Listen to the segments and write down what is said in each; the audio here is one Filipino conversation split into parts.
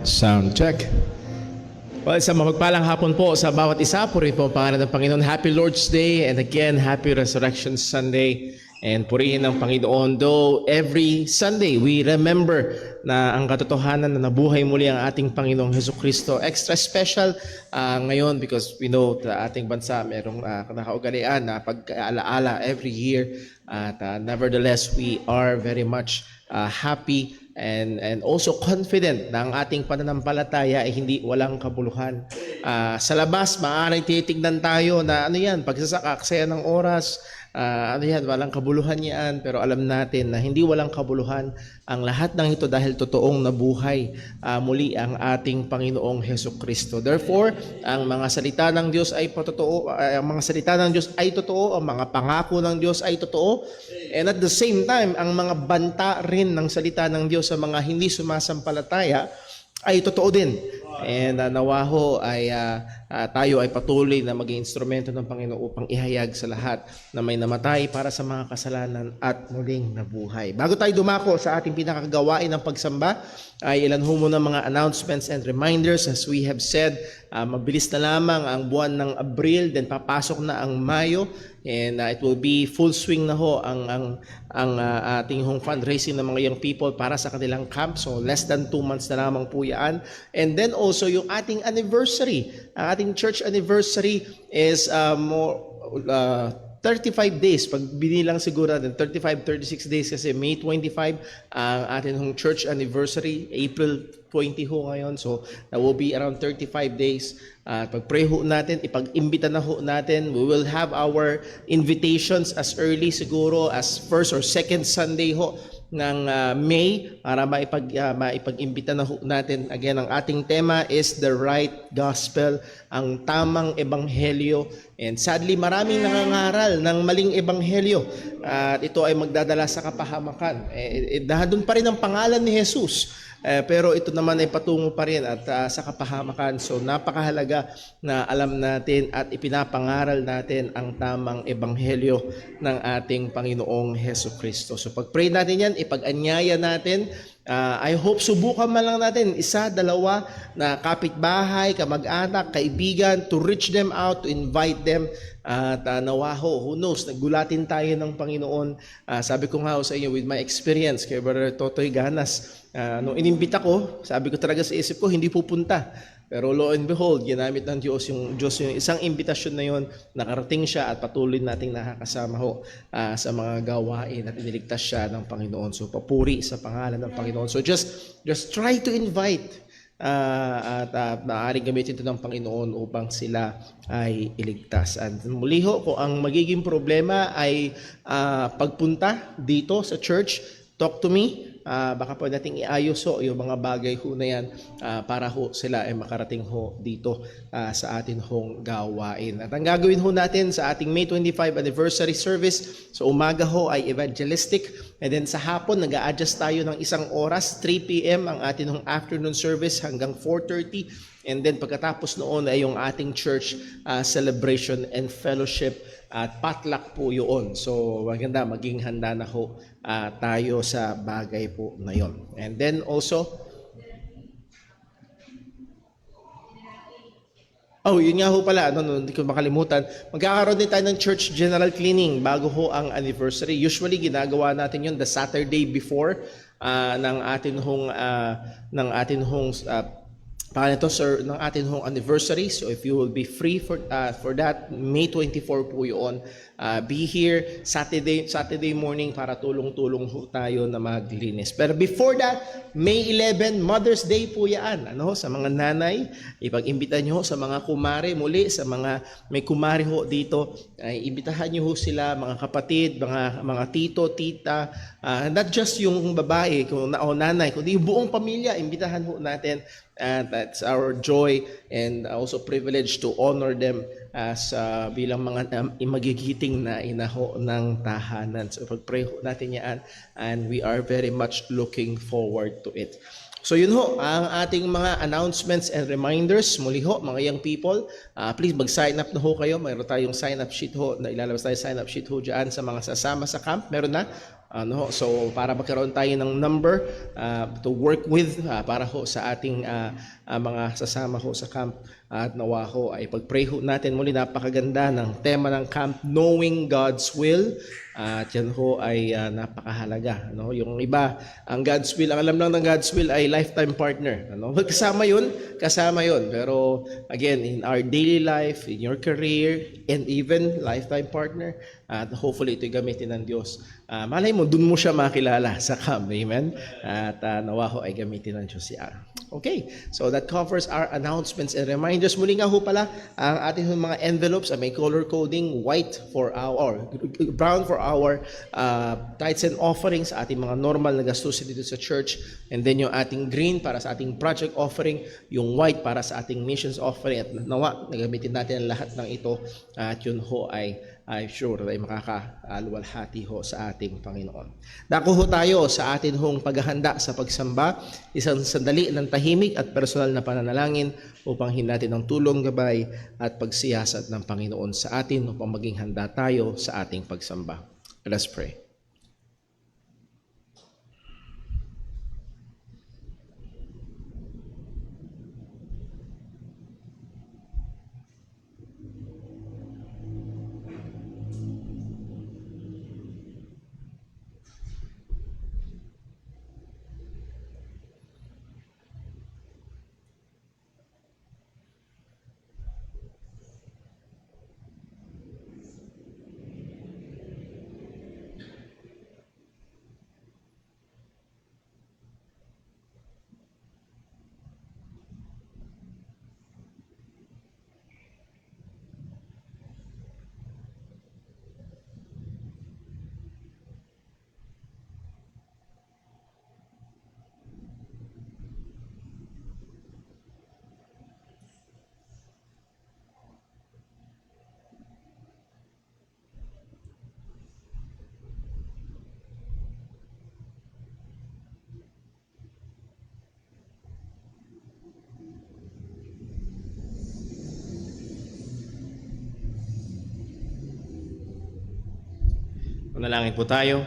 Sound check. Well, isang mapagpalang hapon po sa bawat isa. Purihin po ang pangalan ng Panginoon. Happy Lord's Day and again, Happy Resurrection Sunday. And purihin ng Panginoon. Though every Sunday we remember na ang katotohanan na nabuhay muli ang ating Panginoong Jesucristo. Extra special ngayon because we know na ating bansa merong nakaugalian na pag-alaala every year. At nevertheless, we are very much happy and also confident na ang ating pananampalataya ay hindi walang kabuluhan. Sa labas, maaaring titignan tayo na ano yan, pagsasakaksaya ng oras, ano yan, walang kabuluhan yan. Pero alam natin na hindi walang kabuluhan ang lahat ng ito dahil totoong nabuhay muli ang ating Panginoong Jesucristo. Therefore, ang mga salita ng Diyos ay totoo, ang mga salita ng Diyos ay totoo, ang mga pangako ng Diyos ay totoo. And at the same time, ang mga banta rin ng salita ng Diyos sa mga hindi sumasampalataya ay totoo din. And nawa ho ay tayo ay patuloy na maging instrumento ng Panginoon upang ihayag sa lahat na may namatay para sa mga kasalanan at muling nabuhay. Bago tayo dumako sa ating pinakagawain ng pagsamba, ay ilan ho muna mga announcements and reminders. As we have said, mabilis na lamang ang buwan ng Abril, then papasok na ang Mayo, and it will be full swing na ho ang ating hong fundraising ng mga young people para sa kanilang camp. So less than 2 months na lamang po yan. And then also yung ating anniversary, ang ating church anniversary is 35 days. Pag binilang siguro natin, 35-36 days kasi May 25 ang ating hong church anniversary, April 20 ho ngayon. So that will be around 35 days. Pag-pray ho natin, ipag-imbita na ho natin. We will have our invitations as early siguro as first or second Sunday ho ng May para maipag-imbita na ho natin. Again, ang ating tema is the right gospel, ang tamang ebanghelyo. And sadly, maraming nangangaral ng maling ebanghelyo. At ito ay magdadala sa kapahamakan. Doon pa rin ang pangalan ni Jesus. Pero ito naman ay patungo pa rin at sa kapahamakan. So napakahalaga na alam natin at ipinapangaral natin ang tamang ebanghelyo ng ating Panginoong Jesucristo. So pag-pray natin yan, ipag-anyaya natin. I hope subukan man lang natin, 1, 2 na kapitbahay, kamag-anak, kaibigan, to reach them out, to invite them. At nawaho, who knows, naggulatin tayo ng Panginoon. Sabi ko nga sa inyo, with my experience, kay Brother Totoy Ganas, nung inimbita ko, sabi ko talaga sa isip ko, hindi pupunta. Pero lo and behold, ginamit ng Diyos yung isang imbitasyon na yon, nakarating siya at patuloy nating nakakasama ho sa mga gawain at iniligtas siya ng Panginoon. So papuri sa pangalan ng Panginoon. So just try to invite at maaaring gamitin ito ng Panginoon upang sila ay iligtas. At muli ho, kung ang magiging problema ay pagpunta dito sa church, talk to me. Baka po nating iayos ho yung mga bagay ho na yan para ho sila ay makarating ho dito sa atin hong gawain. At ang gagawin ho natin sa ating May 25 anniversary service, so umaga ho ay evangelistic, and then sa hapon nag-a-adjust tayo ng 1 oras, 3 p.m. ang atin hong afternoon service hanggang 4:30, and then pagkatapos noon ay yung ating church celebration and fellowship at potluck po yun. So maganda, maging handa na ho tayo sa bagay po na yon. And then also, yun nga ho pala, hindi ko makalimutan, magkakaroon din tayo ng church general cleaning bago ho ang anniversary. Usually ginagawa natin yun the Saturday before ng atin hong ng atin hong anniversary. So if you will be free for that, May 24 po yun. Be here Saturday morning para tulong-tulong ho tayo na maglinis. Pero before that, May 11, Mother's Day po yan. Sa mga nanay, ipag-imbita nyo sa mga kumare muli, sa mga may kumare ho dito, ay imbitahan nyo ho sila, mga kapatid, mga tito, tita, not just yung babae o nanay, kundi yung buong pamilya, imbitahan ho natin. And that's our joy and also privilege to honor them as bilang mga magigiting na inaho ng tahanan. So pag-pray ho natin yan, and we are very much looking forward to it. So yun ho, ang ating mga announcements and reminders. Muli ho, mga young people, please mag-sign up na ho kayo. Mayroon tayong sign up sheet ho, na ilalabas tayo sign up sheet ho dyan sa mga sasama sa camp. Meron na. So para magkaroon tayo ng number to work with para ho sa ating mga sasama ho sa camp, at nawa ho ay pag-pray ho natin muli. Napakaganda ng tema ng camp, Knowing God's Will. At yan ho ay napakahalaga. Yung iba, ang God's will, ang alam lang ng God's will ay lifetime partner. Kasama yun. Pero again, in our daily life, in your career, and even lifetime partner, at hopefully ito'y gamitin ng Diyos. Malay mo, dun mo siya makilala sa camp. Amen? At nawa ho ay gamitin ng Diyos siya. Okay, so that covers our announcements and reminders. Muli nga ho pala, ang ating mga envelopes ay may color coding, white for our, brown for our tithes and offerings, ating mga normal na gastusin dito sa church, and then yung ating green para sa ating project offering, yung white para sa ating missions offering. At nawa, nagamitin natin ang lahat ng ito, at yun ho ay I'm sure ay makakaluwalhati ho sa ating Panginoon. Dako ho tayo sa atin hong paghahanda sa pagsamba, isang sandali ng tahimik at personal na pananalangin upang hinati ng tulong, gabay at pagsiyasat ng Panginoon sa atin upang maging handa tayo sa ating pagsamba. Let us pray. Manalangin po tayo.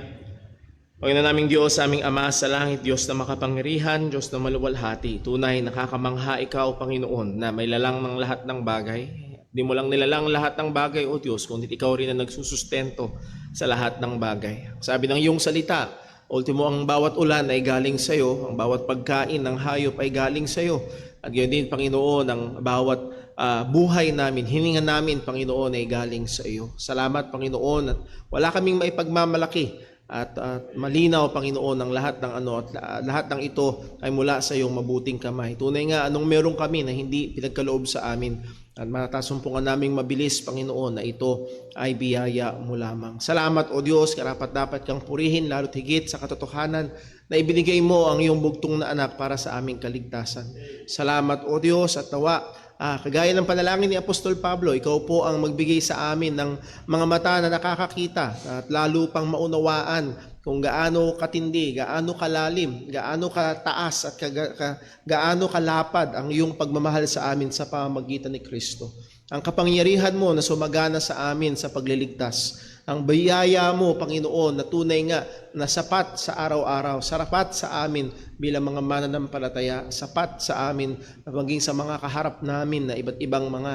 Panginoon naming Diyos, aming Ama sa langit, Diyos na makapangyarihan, Diyos na maluwalhati, tunay nakakamangha Ikaw, Panginoon, na may lalang ng lahat ng bagay. Di mo lang nilalang lahat ng bagay, O Diyos, kundi Ikaw rin na nagsusustento sa lahat ng bagay. Sabi ng iyong salita, ultimo ang bawat ulan ay galing sa iyo, ang bawat pagkain ng hayop ay galing sa iyo. At yun din, Panginoon, ang bawat buhay namin, hininga namin, Panginoon, ay galing sa iyo. Salamat, Panginoon, at wala kaming maipagmamalaki at malinaw, Panginoon, ang lahat ng lahat ng ito ay mula sa iyong mabuting kamay. Tunay nga, anong meron kami na hindi pinagkaloob sa amin, at matasumpungan naming mabilis, Panginoon, na ito ay biyaya mo lamang. Salamat, O Diyos, karapat-dapat kang purihin, lalo't higit sa katotohanan na ibinigay mo ang iyong bugtong na anak para sa aming kaligtasan. Salamat, O Diyos, at nawa, kagaya ng panalangin ni Apostol Pablo, ikaw po ang magbigay sa amin ng mga mata na nakakakita at lalo pang maunawaan kung gaano katindi, gaano kalalim, gaano kataas at gaano kalapad ang iyong pagmamahal sa amin sa pamamagitan ni Kristo. Ang kapangyarihan mo na sumagana sa amin sa pagliligtas. Ang biyaya mo, Panginoon, na tunay nga na sapat sa araw-araw, sapat sa amin bilang mga mananampalataya, sapat sa amin maging sa mga kaharap namin na iba't ibang mga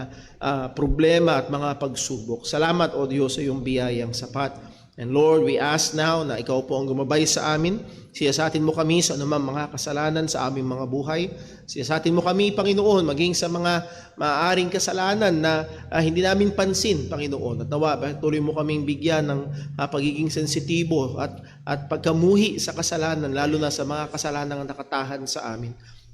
problema at mga pagsubok. Salamat, O Diyos, sa iyong biyayang sapat. And Lord, we ask now na ikaw po ang gumabay sa amin. Siyasatin mo kami sa anumang mga kasalanan sa aming mga buhay. Siyasatin mo kami, Panginoon, maging sa mga maaaring kasalanan na hindi namin pansin, Panginoon. At nawa, tuloy mo kaming bigyan ng pagiging sensitibo at pagkamuhi sa kasalanan, lalo na sa mga kasalanan na nakatahan sa amin.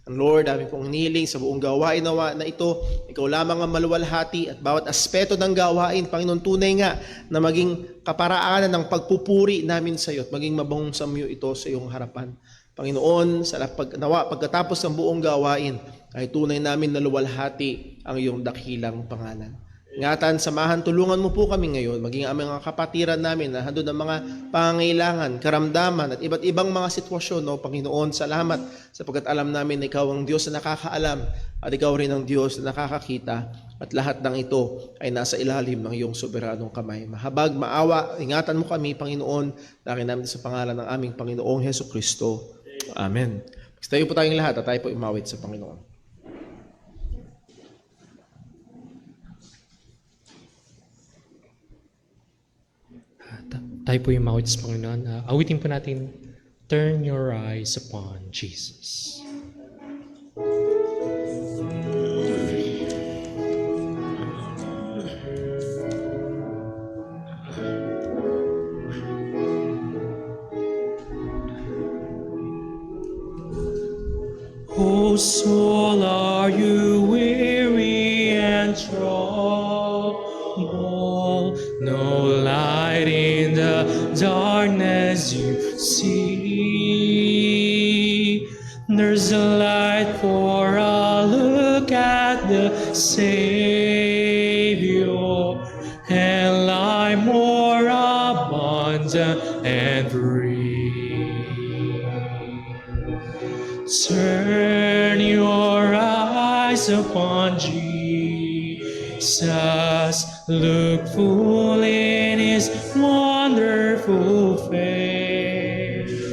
And Lord, aming pong hiniling sa buong gawain na ito, ikaw lamang ang maluwalhati at bawat aspeto ng gawain, Panginoon, tunay nga na maging kaparaanan ng pagpupuri namin sa iyo at maging mabangong samyo ito sa iyong harapan. Panginoon, pagkatapos ng buong gawain, ay tunay namin na luwalhati ang iyong dakilang pangalan. Ingatan, samahan, tulungan mo po kami ngayon, maging ang mga kapatiran namin na handun ang mga pangangailangan, karamdaman, at iba't ibang mga sitwasyon, no, Panginoon, salamat sapagkat alam namin na Ikaw ang Diyos na nakakaalam at Ikaw rin ang Diyos na nakakakita at lahat ng ito ay nasa ilalim ng iyong soberanong kamay. Mahabag, maawa, ingatan mo kami, Panginoon, dahil namin sa pangalan ng aming Panginoong Hesukristo. Amen. Tayo po tayong lahat at tayo po imawit sa Panginoon. Tayo po yung mawit sa Panginoon. Awitin po natin, Turn Your Eyes Upon Jesus. O soul, are you weary and troubled? No light in the darkness you see. There's a light for a look at the Savior, and life more abundant and free. Turn your eyes upon Jesus, look full in His wonderful face,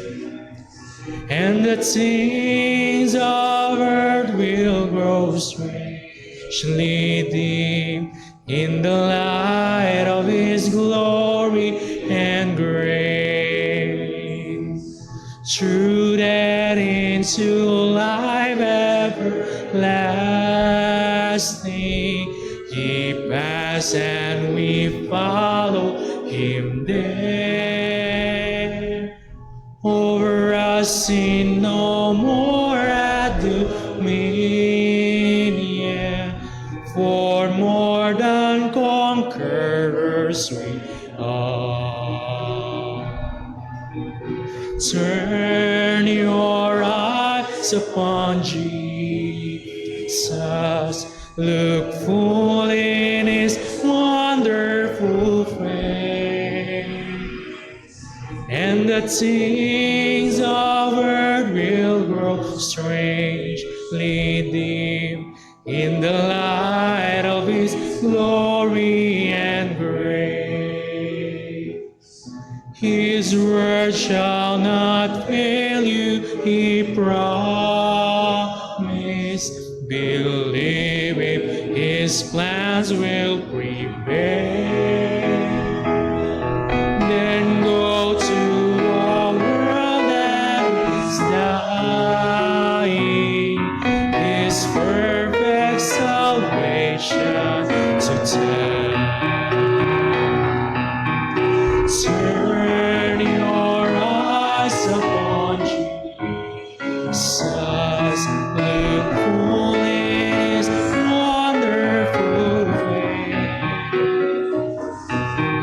and the things of earth will grow strangely dim in the light of His glory and grace. Through that into life everlasting, He passed and we follow Him there. Over us sin no more at dominion, for more than conquerors we are. Turn your eyes upon Jesus, look full in His wonderful face, and the things of earth will grow strangely dim in the light of His glory and grace. His word shall not fail you, He promised. Believe it, His plans will prevail. Then go to a world that is dying, His perfect salvation to tell. Turn your eyes upon Jesus, look full in His wonderful face,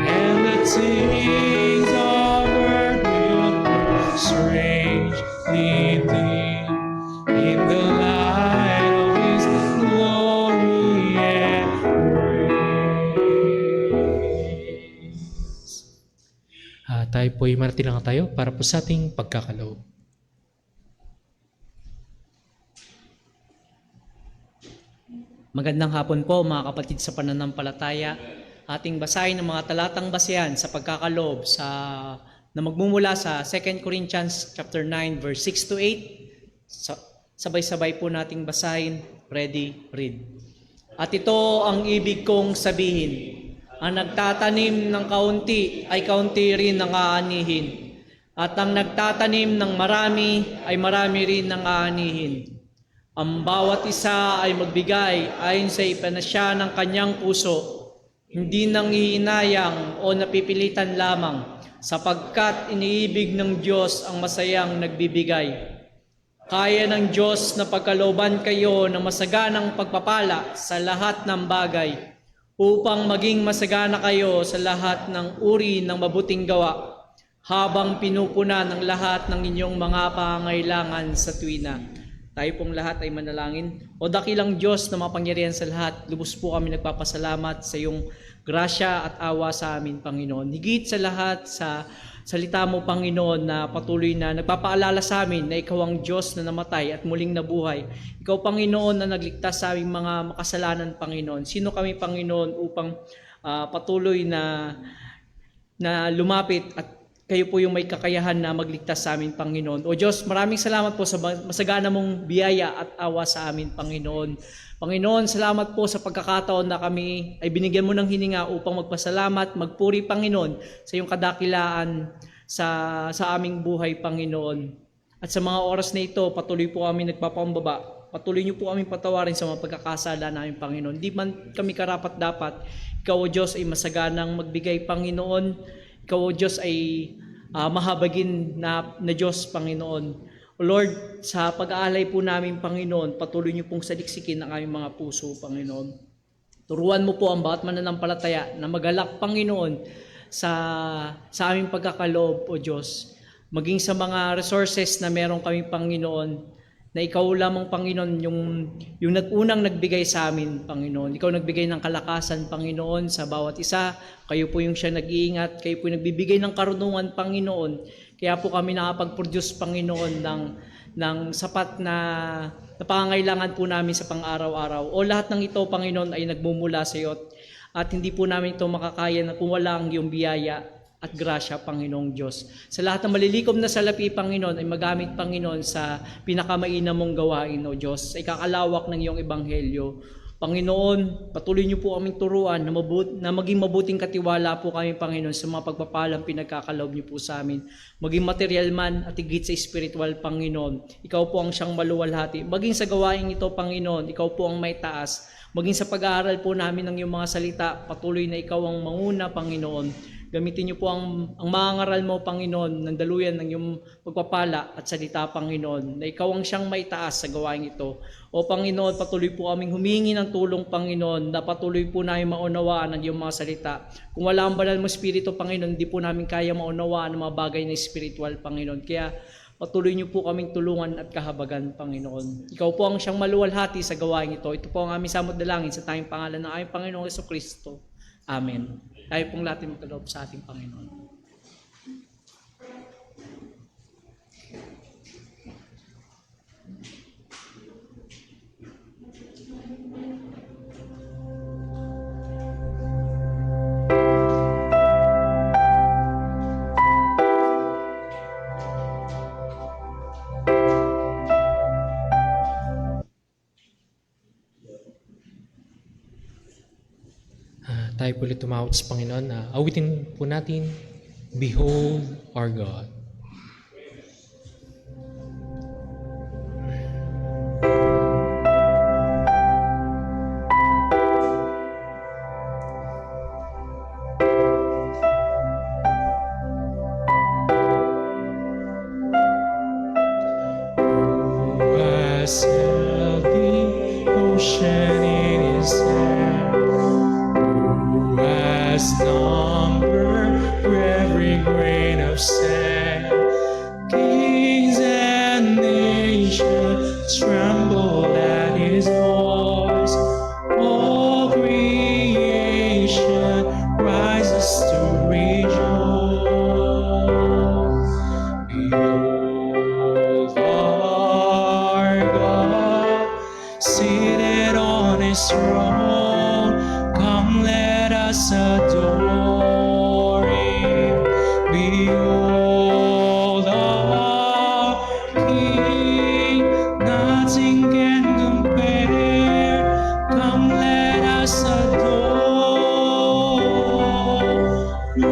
and the things of earth will grow strangely dim in the light of His glory and grace. Tayo po'y marati lang tayo para po sa ating pagkakaloob. Magandang hapon po mga kapatid sa pananampalataya. Ating basahin ang mga talatang basehan sa pagkakaloob na magmumula sa 2 Corinthians chapter 9 verse 6 to 8. Sabay-sabay po nating basahin. Ready, read. At ito ang ibig kong sabihin. Ang nagtatanim ng kaunti ay kaunti rin ang aanihin. At ang nagtatanim ng marami ay marami rin ang aanihin. Ang bawat isa ay magbigay ayon sa ipanasya ng kanyang puso, hindi nang hihinayang o napipilitan lamang, sapagkat iniibig ng Diyos ang masayang nagbibigay. Kaya ng Diyos na pagkalooban kayo ng masaganang pagpapala sa lahat ng bagay, upang maging masagana kayo sa lahat ng uri ng mabuting gawa, habang pinupunan ng lahat ng inyong mga pangangailangan sa tuwina. Tayo pong lahat ay manalangin. O dakilang Diyos na mapangyarihan sa lahat, lubos po kami nagpapasalamat sa iyong grasya at awa sa amin, Panginoon. Higit sa lahat sa salita mo, Panginoon, na patuloy na nagpapaalala sa amin na ikaw ang Diyos na namatay at muling nabuhay. Ikaw, Panginoon, na nagligtas sa aming mga makasalanan, Panginoon. Sino kami, Panginoon, upang patuloy na lumapit at kayo po yung may kakayahan na magligtas sa amin, Panginoon. O Diyos, maraming salamat po sa masagana mong biyaya at awa sa amin, Panginoon. Panginoon, salamat po sa pagkakataon na kami ay binigyan mo ng hininga upang magpasalamat, magpuri, Panginoon, sa iyong kadakilaan sa aming buhay, Panginoon. At sa mga oras na ito, patuloy po kami nagpapakumbaba. Patuloy niyo po kami patawarin sa mga pagkakasala namin, Panginoon. Di man kami karapat-dapat, ikaw, o Diyos, ay masaganang magbigay, Panginoon. Ikaw, O Diyos, ay mahabagin na Diyos, Panginoon. O Lord, sa pag-aalay po namin, Panginoon, patuloy niyo pong saliksikin ang aming mga puso, Panginoon. Turuan mo po ang bawat mananampalataya na magalak, Panginoon, sa aming pagkakaloob, O Diyos. Maging sa mga resources na meron kami, Panginoon, na ikaw lamang, Panginoon, yung unang nagbigay sa amin, Panginoon. Ikaw nagbigay ng kalakasan, Panginoon, sa bawat isa. Kayo po yung siya nag-iingat. Kayo po yung nagbibigay ng karunungan, Panginoon. Kaya po kami nakapag-produce, Panginoon, ng sapat na pangangailangan po namin sa pang-araw-araw. O lahat ng ito, Panginoon, ay nagmumula sa iyo. At hindi po namin ito makakaya na kung wala ang iyong biyaya at grasya, Panginoong Diyos. Sa lahat ng malilikom na salapi, Panginoon, ay magamit, Panginoon, sa pinakamainam mong gawain, O Diyos, ay kakalawak ng iyong ebanghelyo. Panginoon, patuloy niyo po aming turuan na maging mabuting katiwala po kami, Panginoon, sa mga pagpapalang pinagkakaloob niyo po sa amin. Maging material man at higit sa spiritual, Panginoon. Ikaw po ang siyang maluwalhati. Maging sa gawain ito, Panginoon, ikaw po ang may taas. Maging sa pag-aaral po namin ng iyong mga salita, patuloy na ikaw ang manguna, Panginoon. Gamitin niyo po ang mga ngaral mo, Panginoon, ng daluyan ng iyong pagpapala at salita, Panginoon, na ikaw ang siyang may taas sa gawain ito. O Panginoon, patuloy po kaming humingi ng tulong, Panginoon, na patuloy po namin maunawaan ang iyong mga salita. Kung wala ang banal mo Espiritu, Panginoon, hindi po namin kaya maunawaan ang mga bagay na spiritual, Panginoon. Kaya patuloy niyo po kaming tulungan at kahabagan, Panginoon. Ikaw po ang siyang maluwalhati sa gawain ito. Ito po ang aming samot dalangin sa tayong pangalan ng aming Panginoong Jesucristo. Amen. Tayo pong lahat magkaloob sa ating Panginoon. Tayo po ulit tumawag sa Panginoon na awitin po natin, Behold our God. Who has held the ocean in his hand? Who has numbered for every grain of sand? Kings and nations tremble at his voice. All creation rises to rejoice. Behold our God, seated on his throne. Come, let us adore him. Behold our King, nothing can compare. Come, let us adore him.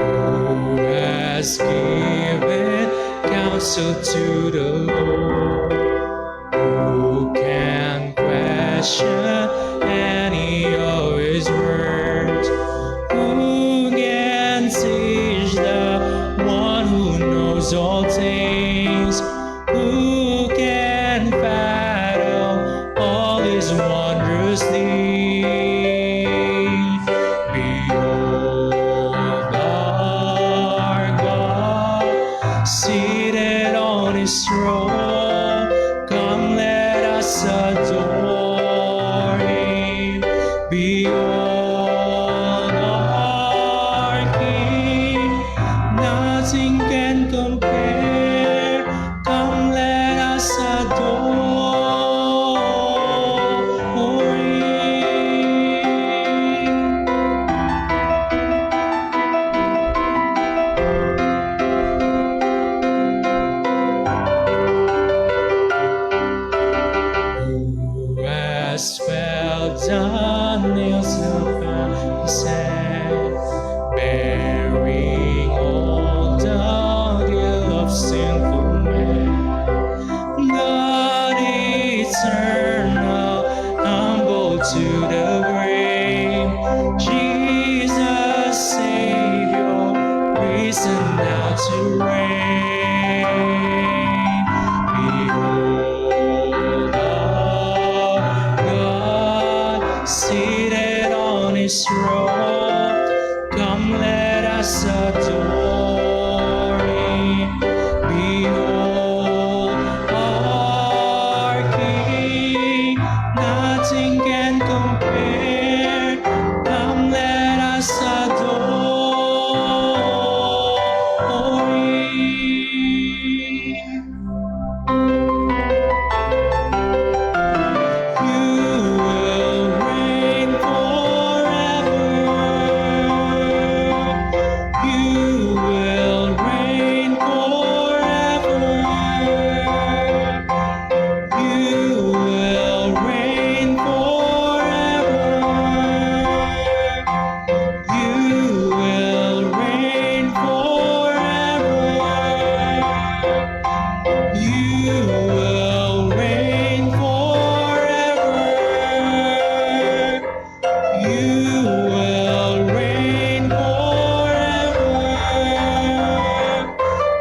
Who has given counsel to the Lord? Who can question any of his words? Who can teach the one who knows all things? Who can fathom all his wonders? His throne. Come, let us adore Him. Behold our King, nothing can compare. Come, let us adore Him. Who has felt the nails upon His head, bearing all the guilt of sinful men? God eternal, humble to the grave, Jesus Savior, risen now to reign. Behold our God, seated on His throne. Come, let us adore Him. Behold our King, nothing can compare. Come, let us adore Him. You will reign forever. You will reign forever. You will reign forever. You will reign forever. You will reign forever. You will reign forever.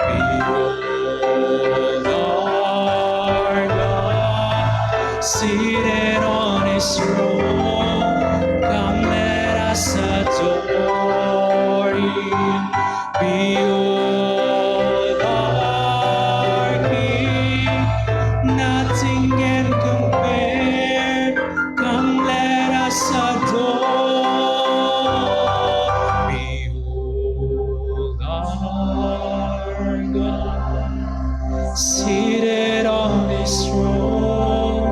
Behold our God, seated on His throne. Come, let us adore Him. Behold our King, nothing can compare. Come, let us adore. Behold our God, seated on His throne.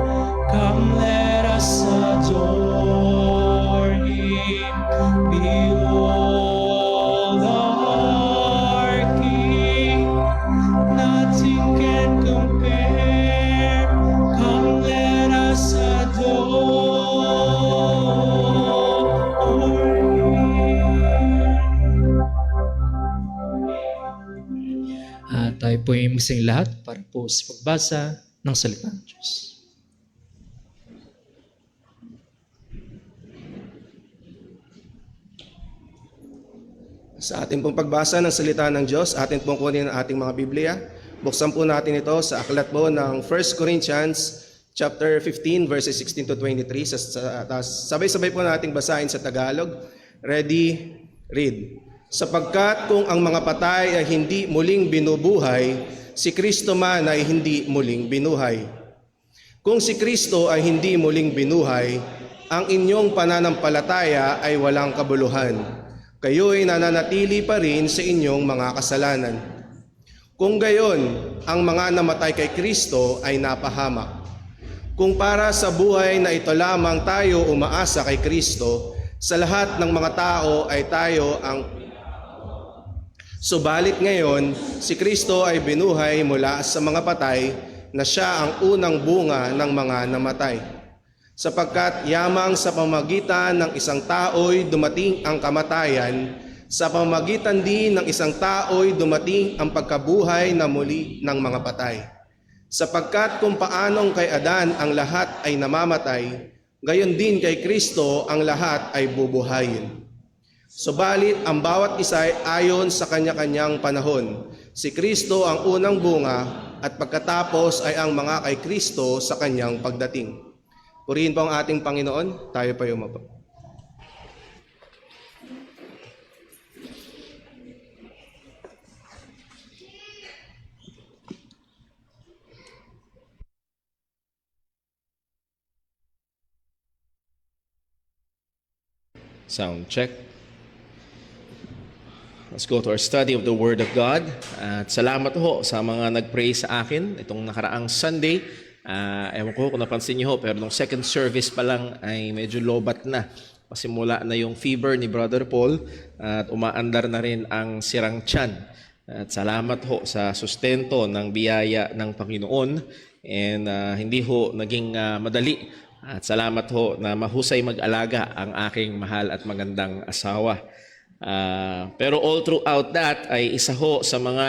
Come, let us adore Him. Behold our King, nothing can compare. Come, let us adore Him. At tayo po ay magsing lahat para po sa pagbasa ng salita ng Diyos. Sa ating pong pagbasa ng salita ng Diyos, atin pong kunin ang ating mga Biblia. Buksan po natin ito sa aklat po ng 1 Corinthians chapter 15 verses 16 to 23. Sabay-sabay po nating basahin sa Tagalog. Ready? Read. Sapagkat kung ang mga patay ay hindi muling binubuhay, si Kristo man ay hindi muling binuhay. Kung si Kristo ay hindi muling binuhay, ang inyong pananampalataya ay walang kabuluhan. Kayo'y nananatili pa rin sa inyong mga kasalanan. Kung gayon, ang mga namatay kay Kristo ay napahamak. Kung para sa buhay na ito lamang tayo umaasa kay Kristo, sa lahat ng mga tao ay tayo ang subalit ngayon, si Kristo ay binuhay mula sa mga patay na siya ang unang bunga ng mga namatay. Sapagkat yamang sa pamagitan ng isang tao'y dumating ang kamatayan, sa pamagitan din ng isang tao'y dumating ang pagkabuhay na muli ng mga patay. Sapagkat kung paanong kay Adan ang lahat ay namamatay, gayon din kay Kristo ang lahat ay bubuhayin. Subalit ang bawat isa ay ayon sa kanya-kanyang panahon. Si Kristo ang unang bunga at pagkatapos ay ang mga kay Kristo sa kanyang pagdating. Purihin po ang ating Panginoon, tayo pa yumapo. Sound check. Let's go to our study of the Word of God. At salamat ho sa mga nag-pray sa akin itong nakaraang Sunday. Ewan ko kung napansin niyo ho, pero nung second service pa lang ay medyo lobat na. Pasimula na yung fever ni Brother Paul at umaandar na rin ang sirang tiyan. At salamat ho sa sustento ng biyaya ng Panginoon. And hindi ho naging madali. At salamat ho na mahusay mag-alaga ang aking mahal at magandang asawa. Pero all throughout that ay isa ho sa mga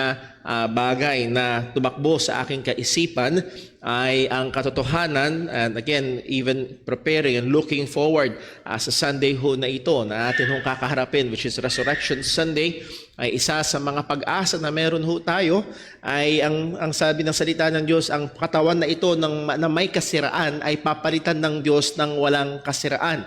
bagay na tumakbo sa aking kaisipan ay ang katotohanan, and again, even preparing and looking forward sa Sunday ho na ito na atin hong kakaharapin, which is Resurrection Sunday, ay isa sa mga pag-asa na meron ho tayo ay ang sabi ng salita ng Diyos, ang katawan na ito na may kasiraan ay papalitan ng Diyos ng walang kasiraan.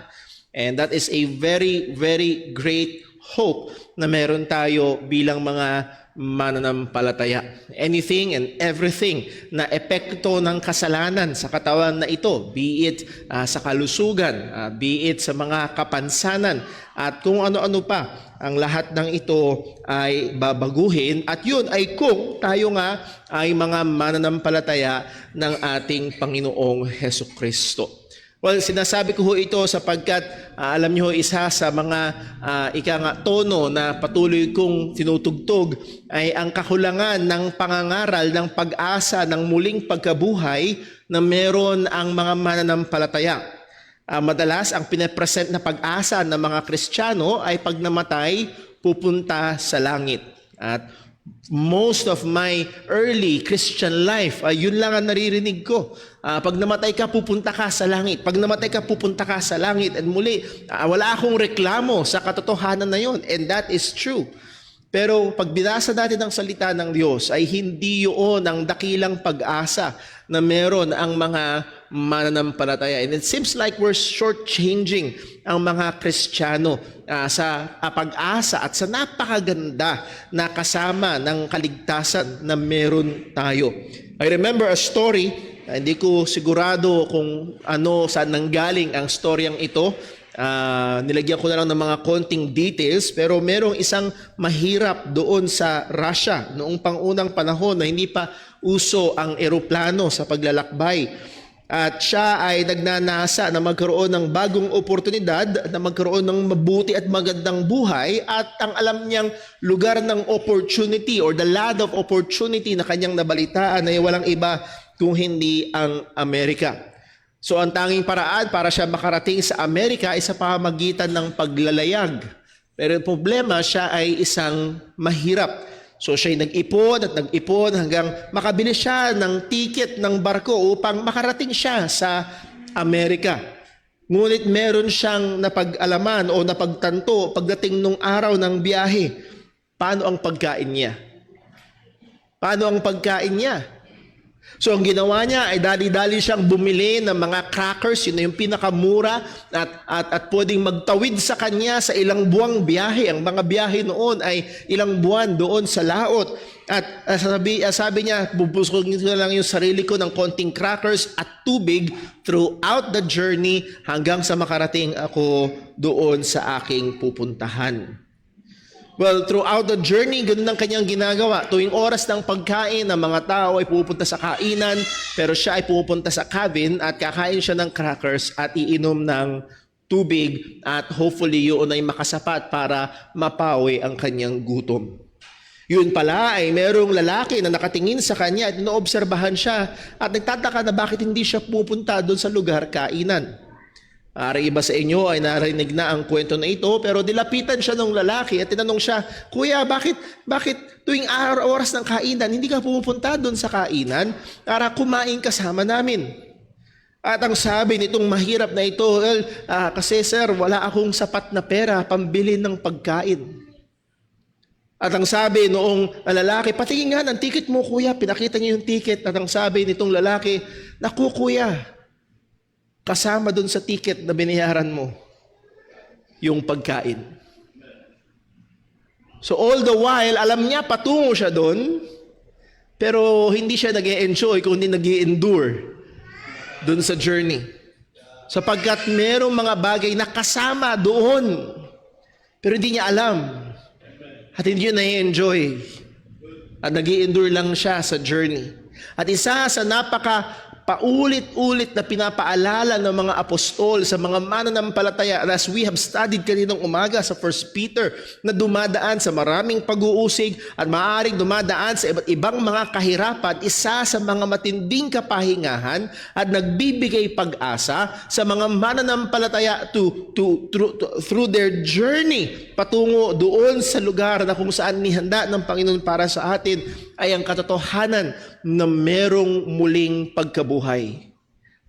And that is a very, very great hope na meron tayo bilang mga mananampalataya. Anything and everything na epekto ng kasalanan sa katawan na ito, be it sa kalusugan, be it sa mga kapansanan, at kung ano-ano pa, ang lahat ng ito ay babaguhin, at yun ay kung tayo nga ay mga mananampalataya ng ating Panginoong Hesukristo. Well, sinasabi ko ho ito sapagkat alam niyo isa sa mga tono na patuloy kong tinutugtog ay ang kakulangan ng pangangaral ng pag-asa ng muling pagkabuhay na meron ang mga mananampalataya. Madalas ang pinapresent na pag-asa ng mga Kristiyano ay pag namatay, pupunta sa langit. At most of my early Christian life, yun lang ang naririnig ko. Pag namatay ka, pupunta ka sa langit. Pag namatay ka, pupunta ka sa langit. And muli, wala akong reklamo sa katotohanan na yun. And that is true. Pero pag binasa natin ang salita ng Diyos, ay hindi yun ang dakilang pag-asa na meron ang mga mananampalataya. And it seems like we're shortchanging ang mga Kristiyano sa pag-asa at sa napakaganda na kasama ng kaligtasan na meron tayo. I remember a story, hindi ko sigurado kung saan nanggaling ang storyang ito. Nilagyan ko na lang ng mga konting details, pero merong isang mahirap doon sa Russia noong pangunang panahon na hindi pa uso ang eroplano sa paglalakbay. At siya ay nagnanasa na magkaroon ng bagong oportunidad, na magkaroon ng mabuti at magandang buhay, at ang alam niyang lugar ng opportunity or the land of opportunity na kanyang nabalitaan ay walang iba kung hindi ang Amerika. So ang tanging paraan para siya makarating sa Amerika ay sa pamamagitan ng paglalayag. Pero yung problema, siya ay isang mahirap. So siya'y nag-ipon at nag-ipon hanggang makabili siya ng ticket ng barko upang makarating siya sa Amerika. Ngunit meron siyang napag-alaman o napagtanto pagdating nung araw ng biyahe. Paano ang pagkain niya? Paano ang pagkain niya? So ang ginawa niya ay dali-dali siyang bumili ng mga crackers, yun na yung pinakamura at pwedeng magtawid sa kanya sa ilang buwang biyahe. Ang mga biyahe noon ay ilang buwan doon sa laot. At sabi niya, bubusugin ko lang yung sarili ko ng konting crackers at tubig throughout the journey hanggang sa makarating ako doon sa aking pupuntahan. Well, throughout the journey, ganun ang kanyang ginagawa. Tuwing oras ng pagkain, ang mga tao ay pupunta sa kainan, pero siya ay pupunta sa cabin at kakain siya ng crackers at iinom ng tubig, at hopefully yun ay makasapat para mapawi ang kanyang gutom. Yun pala ay merong lalaki na nakatingin sa kanya at inoobserbahan siya at nagtataka na bakit hindi siya pupunta doon sa lugar kainan. Iba sa inyo ay narinig na ang kwento na ito, pero dilapitan siya ng lalaki at tinanong siya, "Kuya, bakit tuwing oras ng kainan, hindi ka pumupunta doon sa kainan para kumain kasama namin?" At ang sabi nitong mahirap na ito, kasi sir, wala akong sapat na pera pambili ng pagkain. At ang sabi noong lalaki, "Patingin nga ng ticket mo, kuya." Pinakita niya yung ticket at ang sabi nitong lalaki, "Naku kuya, kasama dun sa ticket na binayaran mo, yung pagkain." So all the while, alam niya patungo siya dun, pero hindi siya nag-e-enjoy kundi nag-e-endure dun sa journey. Sapagkat merong mga bagay na kasama doon Pero hindi niya alam at hindi niya na-enjoy at nag-i-endure lang siya sa journey. At isa sa paulit-ulit na pinapaalala ng mga apostol sa mga mananampalataya, as we have studied kaninang umaga sa 1 Peter, na dumadaan sa maraming pag-uusig at maaaring dumadaan sa iba't ibang mga kahirapan, isa sa mga matinding kapahingahan at nagbibigay pag-asa sa mga mananampalataya through their journey patungo doon sa lugar na kung saan nihanda ng Panginoon para sa atin ay ang katotohanan na merong muling pagkabuhay.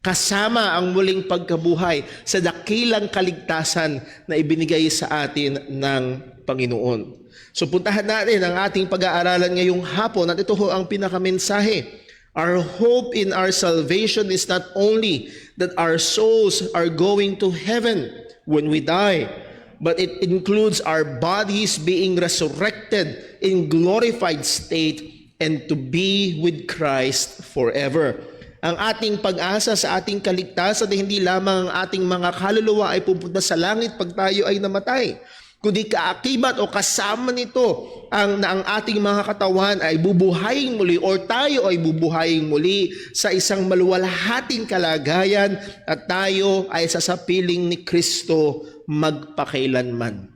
Kasama ang muling pagkabuhay sa dakilang kaligtasan na ibinigay sa atin ng Panginoon. So puntahan natin ang ating pag-aaralan ngayong hapon at ito ho ang pinakamensahe. Our hope in our salvation is not only that our souls are going to heaven when we die, but it includes our bodies being resurrected in glorified state and to be with Christ forever. Ang ating pag-asa sa ating kaligtasan ay hindi lamang ang ating mga kaluluwa ay pupunta sa langit pag tayo ay namatay, kundi kaakibat o kasama nito ang ating mga katawan ay bubuhayin muli o tayo ay bubuhayin muli sa isang maluwalhating kalagayan at tayo ay sasapiling ni Kristo magpakailanman.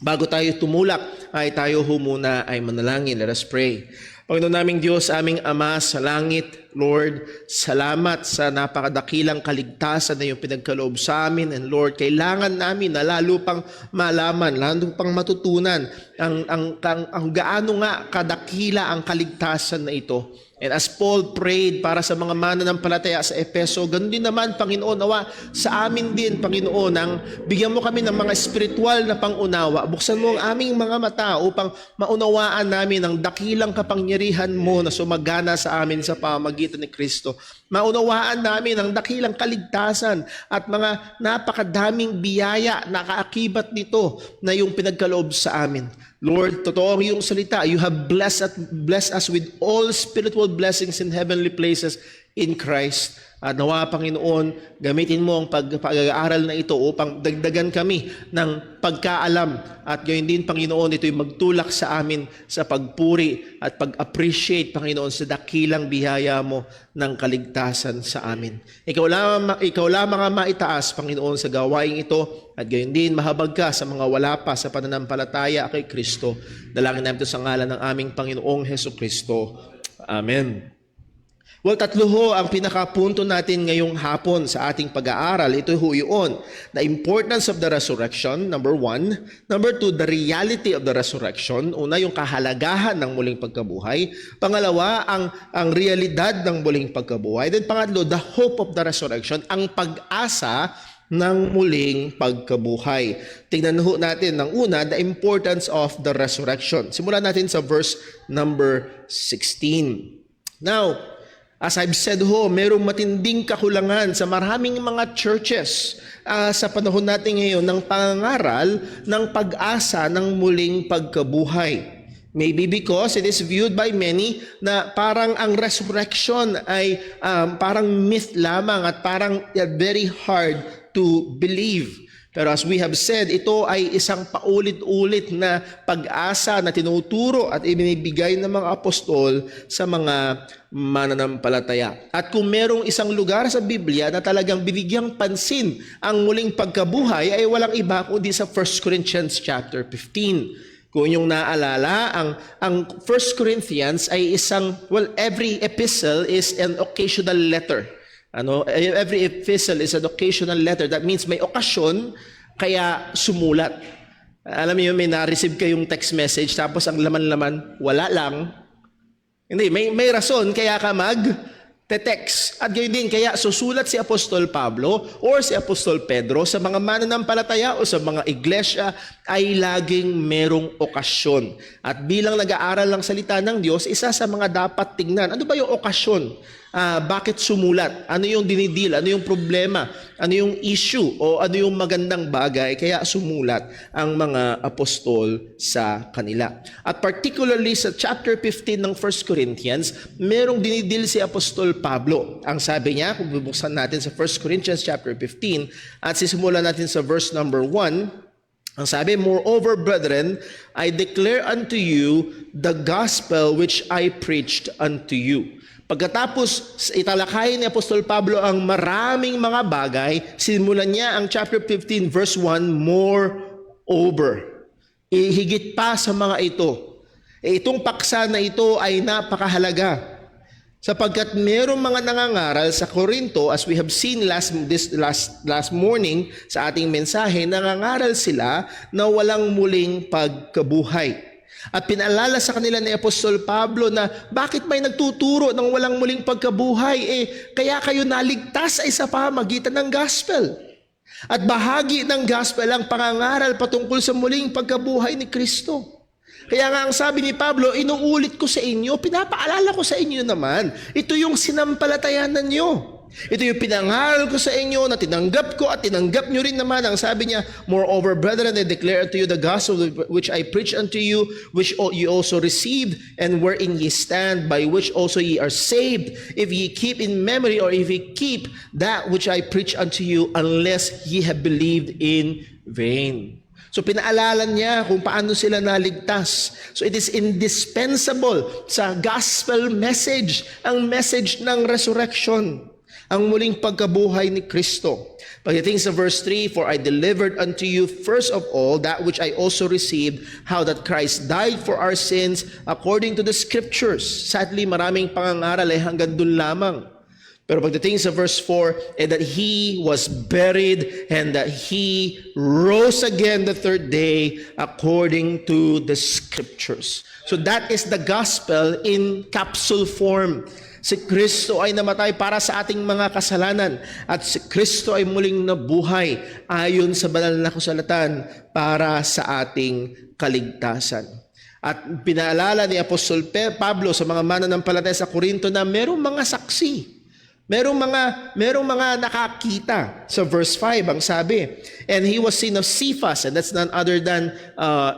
Bago tayo tumulak ay tayo muna ay manalangin. Let us pray. Panginoon naming Diyos, aming Ama sa langit, Lord, salamat sa napakadakilang kaligtasan na iyong pinagkaloob sa amin. And Lord, kailangan namin na lalo pang malaman, lalo pang matutunan ang gaano nga kadakila ang kaligtasan na ito. And as Paul prayed para sa mga mananampalataya sa Efeso, ganun din naman, Panginoon, nawa sa amin din, Panginoon, ang bigyan mo kami ng mga spiritual na pangunawa. Buksan mo ang aming mga mata upang maunawaan namin ang dakilang kapangyarihan mo na sumagana sa amin sa pamamagitan ni Kristo. Maunawaan namin ang dakilang kaligtasan at mga napakadaming biyaya na kaakibat nito na yung pinagkaloob sa amin. Lord, totoo ang iyong salita. You have blessed us with all spiritual blessings in heavenly places in Christ. At nawa, Panginoon, gamitin mo ang pag-aaral na ito upang dagdagan kami ng pagkaalam. At gayon din, Panginoon, ito'y magtulak sa amin sa pagpuri at pag-appreciate, Panginoon, sa dakilang biyaya mo ng kaligtasan sa amin. Ikaw lamang ang maitaas, Panginoon, sa gawaing ito. At gayon din, mahabag ka sa mga wala pa sa pananampalataya kay Kristo. Dalangin namin ito sa ngalan ng aming Panginoong Hesus Kristo. Amen. Well, tatlo ho ang pinakapunto natin ngayong hapon sa ating pag-aaral. Ito ho yun, the importance of the resurrection, number 1. Number 2, the reality of the resurrection. Una, yung kahalagahan ng muling pagkabuhay. Pangalawa, ang realidad ng muling pagkabuhay. Then pangatlo, the hope of the resurrection, ang pag-asa ng muling pagkabuhay. Tingnan ho natin ng una, the importance of the resurrection. Simulan natin sa verse number 16. Now, as I've said ho, merong matinding kakulangan sa maraming mga churches sa panahon natin ngayon ng pangangaral ng pag-asa ng muling pagkabuhay. Maybe because it is viewed by many na parang ang resurrection ay parang myth lamang at parang very hard to believe. Pero as we have said, ito ay isang paulit-ulit na pag-asa na tinuturo at ibinibigay ng mga apostol sa mga mananampalataya. At kung merong isang lugar sa Biblia na talagang binigyang pansin ang muling pagkabuhay, ay walang iba kundi sa 1 Corinthians chapter 15. Kung yung naalala, ang 1 Corinthians ay every epistle is an occasional letter. Every epistle is an occasional letter. That means may okasyon, kaya sumulat. Alam niyo, may na-receive kayong text message, tapos ang laman-laman, wala lang. Hindi, may rason, kaya ka mag-text. At gayon din, kaya susulat si Apostol Pablo or si Apostol Pedro sa mga mananampalataya o sa mga iglesia ay laging merong okasyon. At bilang nag-aaral ng salita ng Diyos, isa sa mga dapat tingnan, ano ba yung okasyon? Bakit sumulat? Ano yung dinidil? Ano yung problema? Ano yung issue? O ano yung magandang bagay? Kaya sumulat ang mga apostol sa kanila. At particularly sa chapter 15 ng 1 Corinthians, merong dinidil si Apostol Pablo. Ang sabi niya, kung bubuksan natin sa 1 Corinthians chapter 15, at sisimulan natin sa verse number 1, Ang sabi, moreover, brethren, I declare unto you the gospel which I preached unto you. Pagkatapos italakay ni Apostol Pablo ang maraming mga bagay, simulan niya ang chapter 15 verse 1, moreover. Higit pa sa mga ito. Itong paksa na ito ay napakahalaga. Sapagkat mayroong mga nangangaral sa Korinto, as we have seen last morning sa ating mensahe, nangangaral sila na walang muling pagkabuhay. At pinaalala sa kanila ni Apostol Pablo na bakit may nagtuturo ng walang muling pagkabuhay? Kaya kayo naligtas ay sa pamamagitan ng gospel. At bahagi ng gospel ang pangangaral patungkol sa muling pagkabuhay ni Kristo. Kaya nga ang sabi ni Pablo, inuulit ko sa inyo, pinapaalala ko sa inyo naman, ito yung sinampalatayanan nyo. Ito yung pinangaral ko sa inyo na tinanggap ko at tinanggap nyo rin naman. Ang sabi niya, moreover, brethren, I declare unto you the gospel which I preach unto you, which you also received, and wherein ye stand, by which also ye are saved, if ye keep in memory, or if ye keep that which I preach unto you, unless ye have believed in vain. So pinaalala niya kung paano sila naligtas. So it is indispensable sa gospel message, ang message ng resurrection, ang muling pagkabuhay ni Kristo. Pagdating sa verse 3, for I delivered unto you first of all that which I also received, how that Christ died for our sins according to the scriptures. Sadly, maraming pangangaral ay hanggang dun lamang. Pero pagdating sa verse 4, that He was buried and that He rose again the third day according to the scriptures. So that is the gospel in capsule form. Si Kristo ay namatay para sa ating mga kasalanan at si Kristo ay muling nabuhay ayon sa banal na kasulatan para sa ating kaligtasan. At pinaalala ni Apostol Pablo sa mga mananampalataya sa Korinto na merong mga saksi. Merong mga nakakita. Sa verse 5, ang sabi, and he was seen of Cephas, and that's none other than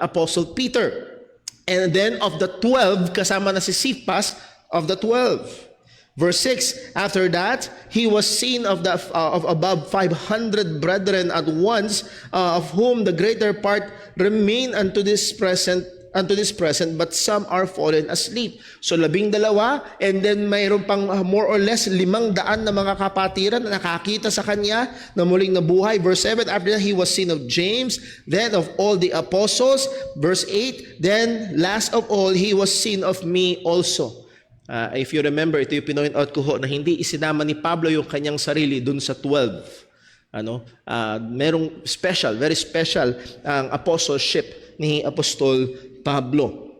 Apostle Peter. And then of the 12, kasama na si Cephas, of the 12. Verse 6, after that, he was seen of above 500 brethren at once, of whom the greater part remain unto this present, but some are fallen asleep. So 12, and then mayroon pang more or less 500 na mga kapatiran na nakakita sa kanya na muling nabuhay. Verse 7, after that he was seen of James, then of all the apostles. Verse 8, then last of all he was seen of me also. If you remember, ito yung pinoint out ko ho, na hindi isinama ni Pablo yung kanyang sarili dun sa 12. Merong special, very special ang apostleship ni Apostol Pablo.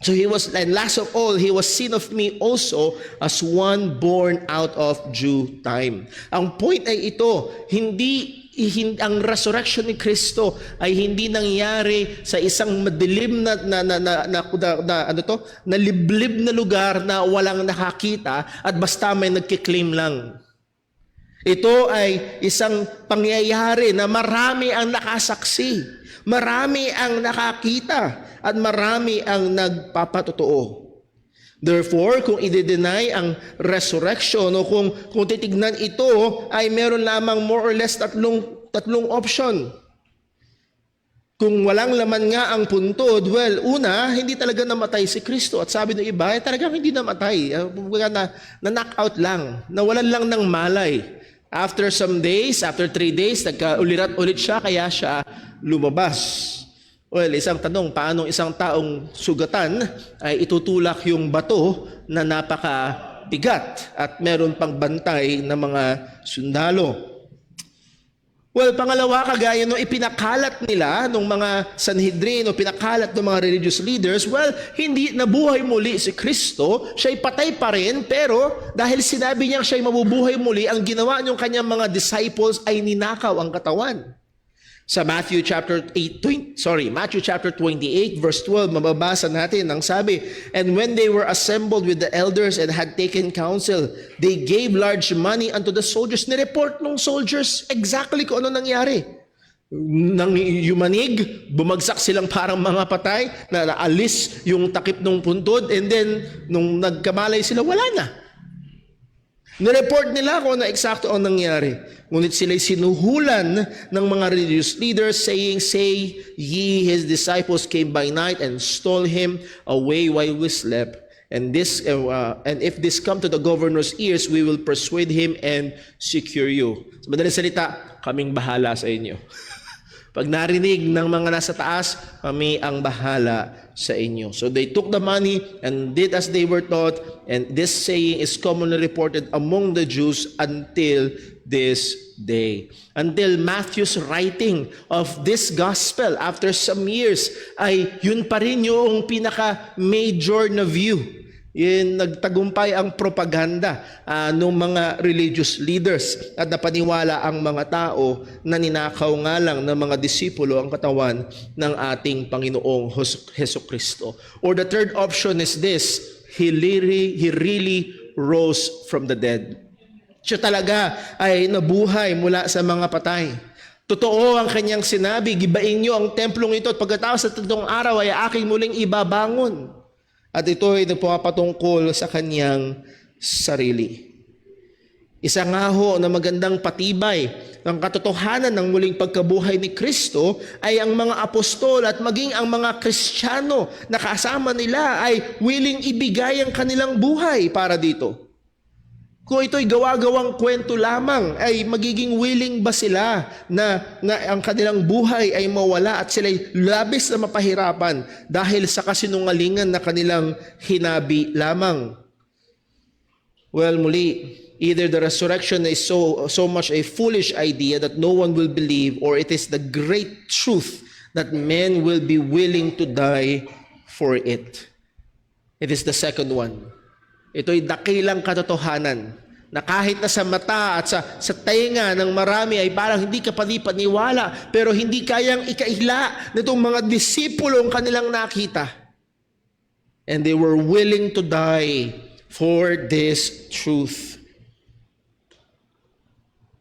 So he was, and last of all, he was seen of me also as one born out of due time. Ang point ay ito, ang resurrection ni Kristo ay hindi nangyari sa isang madilim na liblib na lugar na walang nakakita at basta may nagkiklaim lang. Ito ay isang pangyayari na marami ang nakasaksi, marami ang nakakita, at marami ang nagpapatotoo. Therefore, kung i-deny ang resurrection o kung titignan ito, ay meron lamang more or less tatlong option. Kung walang laman nga ang puntod, well, una, hindi talaga namatay si Kristo. At sabi ng iba, talagang hindi namatay. Na-knock out lang. Nawalan lang ng malay. After some days, after 3 days, nagka-ulit siya, kaya siya lumabas. Well, isang tanong, paano isang taong sugatan ay itutulak yung bato na napakabigat at meron pang bantay na mga sundalo? Well, pangalawa, kagaya nung ipinakalat nila nung mga Sanhedrin o pinakalat ng mga religious leaders, well, hindi nabuhay muli si Kristo, siya'y patay pa rin, pero dahil sinabi niya siya'y mabubuhay muli, ang ginawa niyong kanyang mga disciples ay ninakaw ang katawan. Sa Matthew chapter 28 verse 12, mababasa natin ang sabi, and when they were assembled with the elders and had taken counsel, they gave large money unto the soldiers. Nireport ng soldiers exactly kung ano nangyari. Nang yumanig, bumagsak silang parang mga patay, na naalis yung takip ng puntod, and then nung nagkamalay sila, wala na. Nireport nila kung ano eksakto ang nangyari. Ngunit sila'y sinuhulan ng mga religious leaders saying, "Say ye his disciples came by night and stole him away while we slept. And if this come to the governor's ears, we will persuade him and secure you." Sa madaling salita, kaming bahala sa inyo. Pag narinig ng mga nasa taas, kami ang bahala sa inyo. So they took the money and did as they were taught, and this saying is commonly reported among the Jews until this day. Until Matthew's writing of this gospel after some years, ay yun pa rin yung pinaka-major na view. Yun, nagtagumpay ang propaganda ng mga religious leaders at napaniwala ang mga tao na ninakaw nga lang ng mga disipulo ang katawan ng ating Panginoong Hesukristo. Or the third option is this: He really rose from the dead. Siya talaga ay nabuhay mula sa mga patay. Totoo ang kanyang sinabi, "Gibain niyo ang templong ito at pagkatapos sa 3 araw ay aking muling ibabangon." At ito ay nagpapatungkol sa kanyang sarili. Isa nga ho na magandang patibay ng katotohanan ng muling pagkabuhay ni Kristo ay ang mga apostol at maging ang mga Kristiyano na kasama nila ay willing ibigay ang kanilang buhay para dito. Kung ito'y gawa-gawang kwento lamang, ay magiging willing ba sila na ang kanilang buhay ay mawala at sila'y labis na mapahirapan dahil sa kasinungalingan na kanilang hinabi lamang? Well, muli, either the resurrection is so much a foolish idea that no one will believe, or it is the great truth that men will be willing to die for it. It is the second one. Ito'y dakilang katotohanan na kahit na sa mata at sa tainga ng marami ay parang hindi ka panipaniwala, pero hindi kayang ikaila nitong mga disipulo ang kanilang nakita. And they were willing to die for this truth.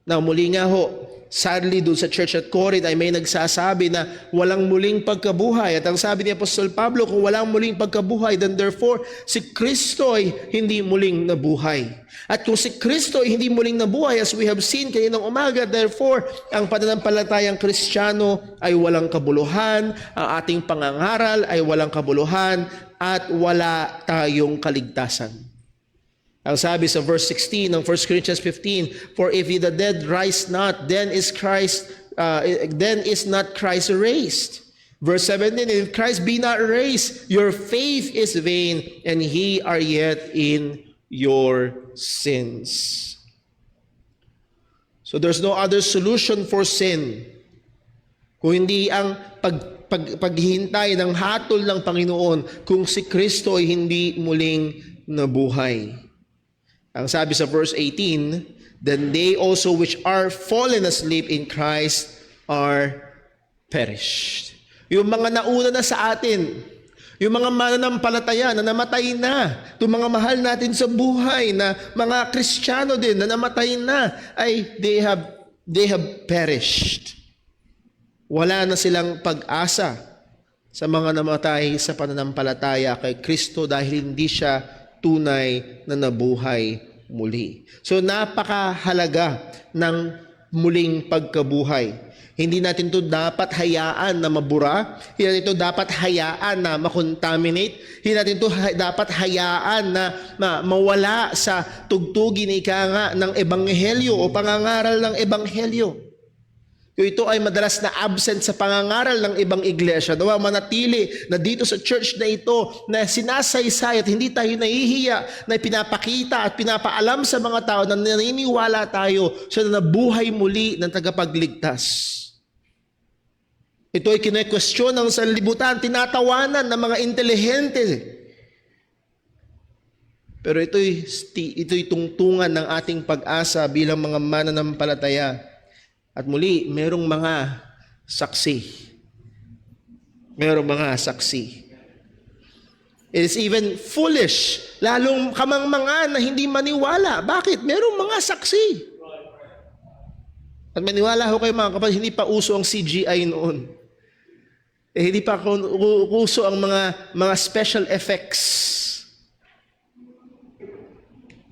Now, muli nga ho, sadly, doon sa church at Corinth ay may nagsasabi na walang muling pagkabuhay. At ang sabi ni Apostol Pablo, kung walang muling pagkabuhay, then therefore, si Kristo ay hindi muling nabuhay. At kung si Kristo ay hindi muling nabuhay, as we have seen kaninang umaga, therefore, ang pananampalatayang Kristiyano ay walang kabuluhan, ang ating pangangaral ay walang kabuluhan, at wala tayong kaligtasan. Ang sabi sa verse 16 ng 1 Corinthians 15, "For if the dead rise not, then is not Christ raised." Verse 17, "If Christ be not raised, your faith is vain, and ye are yet in your sins." So there's no other solution for sin kung hindi ang paghihintay ng hatol ng Panginoon kung si Kristo ay hindi muling nabuhay. Ang sabi sa verse 18, "Then they also which are fallen asleep in Christ are perished." Yung mga nauna na sa atin, yung mga mananampalataya na namatay na, yung mga mahal natin sa buhay na mga Kristiyano din na namatay na, ay they have perished. Wala na silang pag-asa sa mga namatay sa pananampalataya kay Kristo dahil hindi siya tunay na nabuhay muli. So napakahalaga ng muling pagkabuhay. Hindi natin ito dapat hayaan na mabura. Hindi natin ito dapat hayaan na makontaminate. Hindi natin ito dapat hayaan na mawala sa tugtugin nga ng ebanghelyo o pangangaral ng ebanghelyo. Kung ito ay madalas na absent sa pangangaral ng ibang iglesia, nawa manatili na dito sa church na ito na sinasaysay at hindi tayo nahihiya na pinapakita at pinapaalam sa mga tao na naniniwala tayo sa nabuhay muli ng tagapagligtas. Ito ay kine-question ng sanlibutan, tinatawanan ng mga intelihente. Pero ito'y tungtungan ng ating pag-asa bilang mga mananampalataya. At muli, merong mga saksi. Merong mga saksi. It is even foolish, lalong kamangmangan na hindi maniwala. Bakit? Merong mga saksi. At maniwala ho kayo mga kapatid, hindi pa uso ang CGI noon. Hindi pa uso ang mga special effects.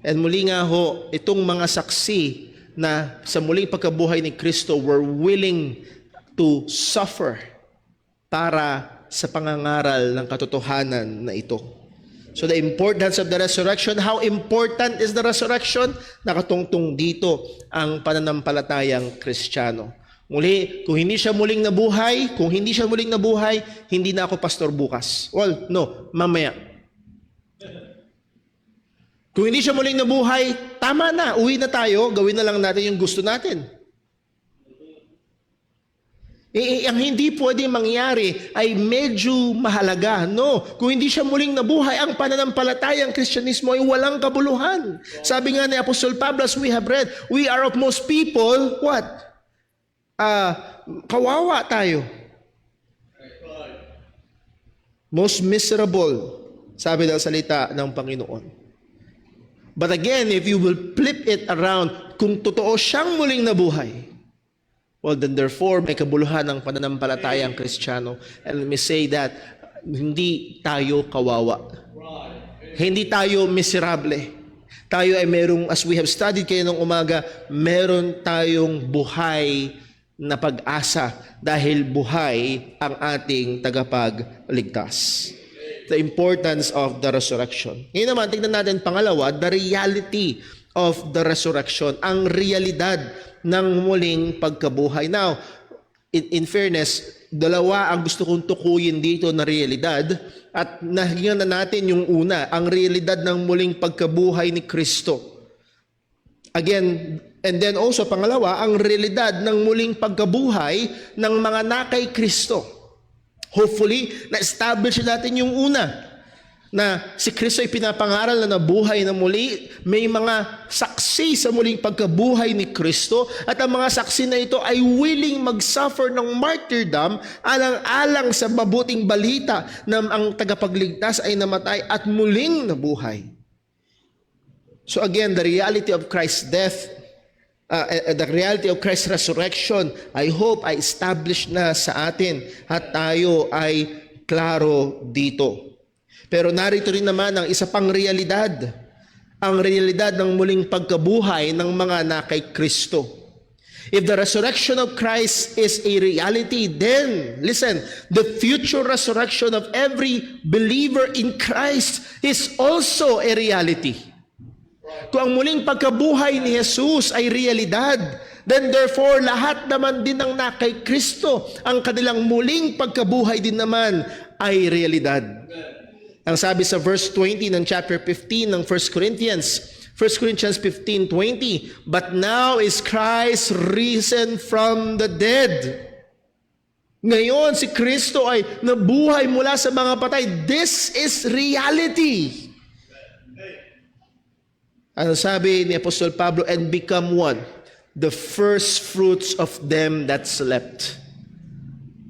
And muli nga ho, itong mga saksi na sa muling pagkabuhay ni Kristo were willing to suffer para sa pangangaral ng katotohanan na ito. So the importance of the resurrection, how important is the resurrection? Nakatungtong dito ang pananampalatayang Kristiyano. Muli, kung hindi siya muling nabuhay, hindi na ako pastor bukas. Well, no, mamaya. Kung hindi siya muling nabuhay, tama na, uwi na tayo, gawin na lang natin yung gusto natin. Ang hindi pwede mangyari ay medyo mahalaga. No, kung hindi siya muling nabuhay, ang pananampalatayang Kristyanismo ay walang kabuluhan. Sabi nga ni Apostol Pablo, as we have read, we are of most people, what? Kawawa tayo. Most miserable, sabi ng salita ng Panginoon. But again, if you will flip it around, kung totoo siyang muling nabuhay, well, then therefore, may kabuluhan ng pananampalatayang Kristiyano. And let me say that, hindi tayo kawawa. Hindi tayo miserable. Tayo ay merong, as we have studied kayo ng umaga, meron tayong buhay na pag-asa dahil buhay ang ating tagapagligtas. The importance of the resurrection. Ngayon naman, tingnan natin pangalawa, the reality of the resurrection. Ang realidad ng muling pagkabuhay. Now, in fairness, dalawa ang gusto kong tukuyin dito na realidad at nahingan na natin yung una, ang realidad ng muling pagkabuhay ni Kristo. Again, and then also pangalawa, ang realidad ng muling pagkabuhay ng mga nakay Kristo. Hopefully, na-establish natin yung una na si Kristo ay pinapangaral na nabuhay na muli. May mga saksi sa muling pagkabuhay ni Kristo at ang mga saksi na ito ay willing mag-suffer ng martyrdom alang-alang sa mabuting balita na ang tagapagligtas ay namatay at muling nabuhay. So again, the reality of Christ's death, the reality of Christ's resurrection, I hope ay established na sa atin at tayo ay klaro dito. Pero narito rin naman ang isa pang realidad, ang realidad ng muling pagkabuhay ng mga nakay Kristo. If the resurrection of Christ is a reality, then, listen, the future resurrection of every believer in Christ is also a reality. Kung ang muling pagkabuhay ni Jesus ay realidad, then therefore lahat naman din ng nakay Kristo, ang kanilang muling pagkabuhay din naman ay realidad. Ang sabi sa verse 20 ng chapter 15 ng 1 Corinthians 15:20, but now is Christ risen from the dead. Ngayon si Kristo ay nabuhay mula sa mga patay. This is reality. Ano sabi ni Apostol Pablo, and become what? The first fruits of them that slept.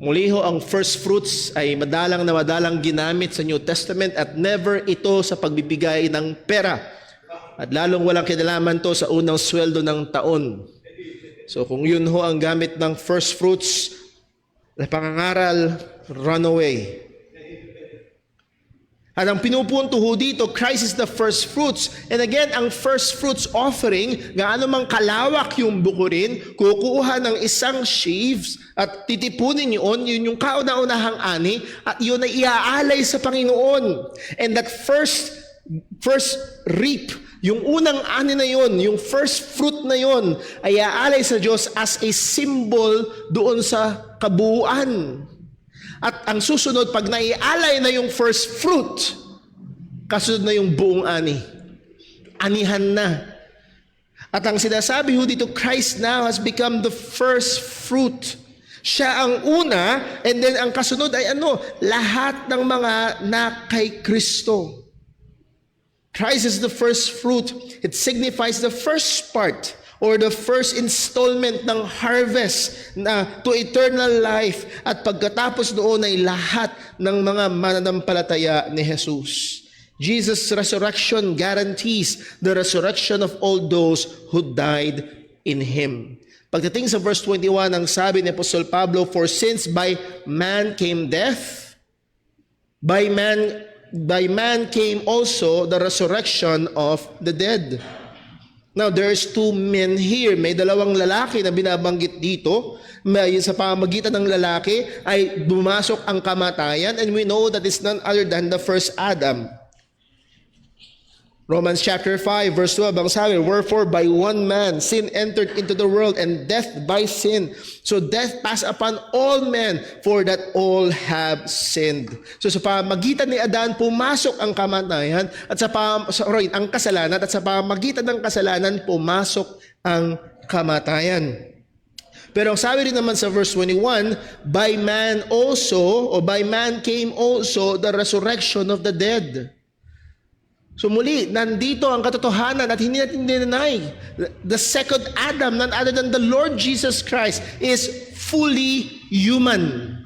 Muli ho, ang first fruits ay madalang na madalang ginamit sa New Testament at never ito sa pagbibigay ng pera. At lalong walang kinalaman to sa unang sweldo ng taon. So kung yun ho ang gamit ng first fruits, na pangangaral, run away. At ang pinupunto ho dito, Christ is the first fruits. And again, ang first fruits offering, gaano mang kalawak yung bukurin, kukuha ng isang sheaves at titipunin yun yung kauna-unahang ani, at yun ay iaalay sa Panginoon. And that first reap, yung unang ani na yun, yung first fruit na yun, ay iaalay sa Diyos as a symbol doon sa kabuuan. At ang susunod, pag naialay na yung first fruit, kasunod na yung buong ani. Anihan na. At ang sinasabi ho dito, Christ now has become the first fruit. Siya ang una, and then ang kasunod ay ano? Lahat ng mga nakay Kristo. Christ is the first fruit. It signifies the first part or the first installment ng harvest na to eternal life, at pagkatapos doon ay lahat ng mga mananampalataya ni Jesus. Jesus' resurrection guarantees the resurrection of all those who died in Him. Pagdating sa verse 21, ang sabi ni Apostol Pablo, for since by man came death, by man by man came also the resurrection of the dead. Now, there's two men here. May dalawang lalaki na binabanggit dito. Sa pamamagitan ng lalaki ay bumasok ang kamatayan, and we know that it's none other than the first Adam. Romans chapter 5 verse 12, ang sabi, wherefore by one man sin entered into the world, and death by sin. So death passed upon all men, for that all have sinned. So sa pamamagitan ni Adan pumasok ang kamatayan at ang kasalanan, at sa pamamagitan ng kasalanan pumasok ang kamatayan. Pero ang sabi rin naman sa verse 21, by man also, or by man came also the resurrection of the dead. So muli, nandito ang katotohanan at hindi natin dinay. The second Adam, none other than the Lord Jesus Christ, is fully human.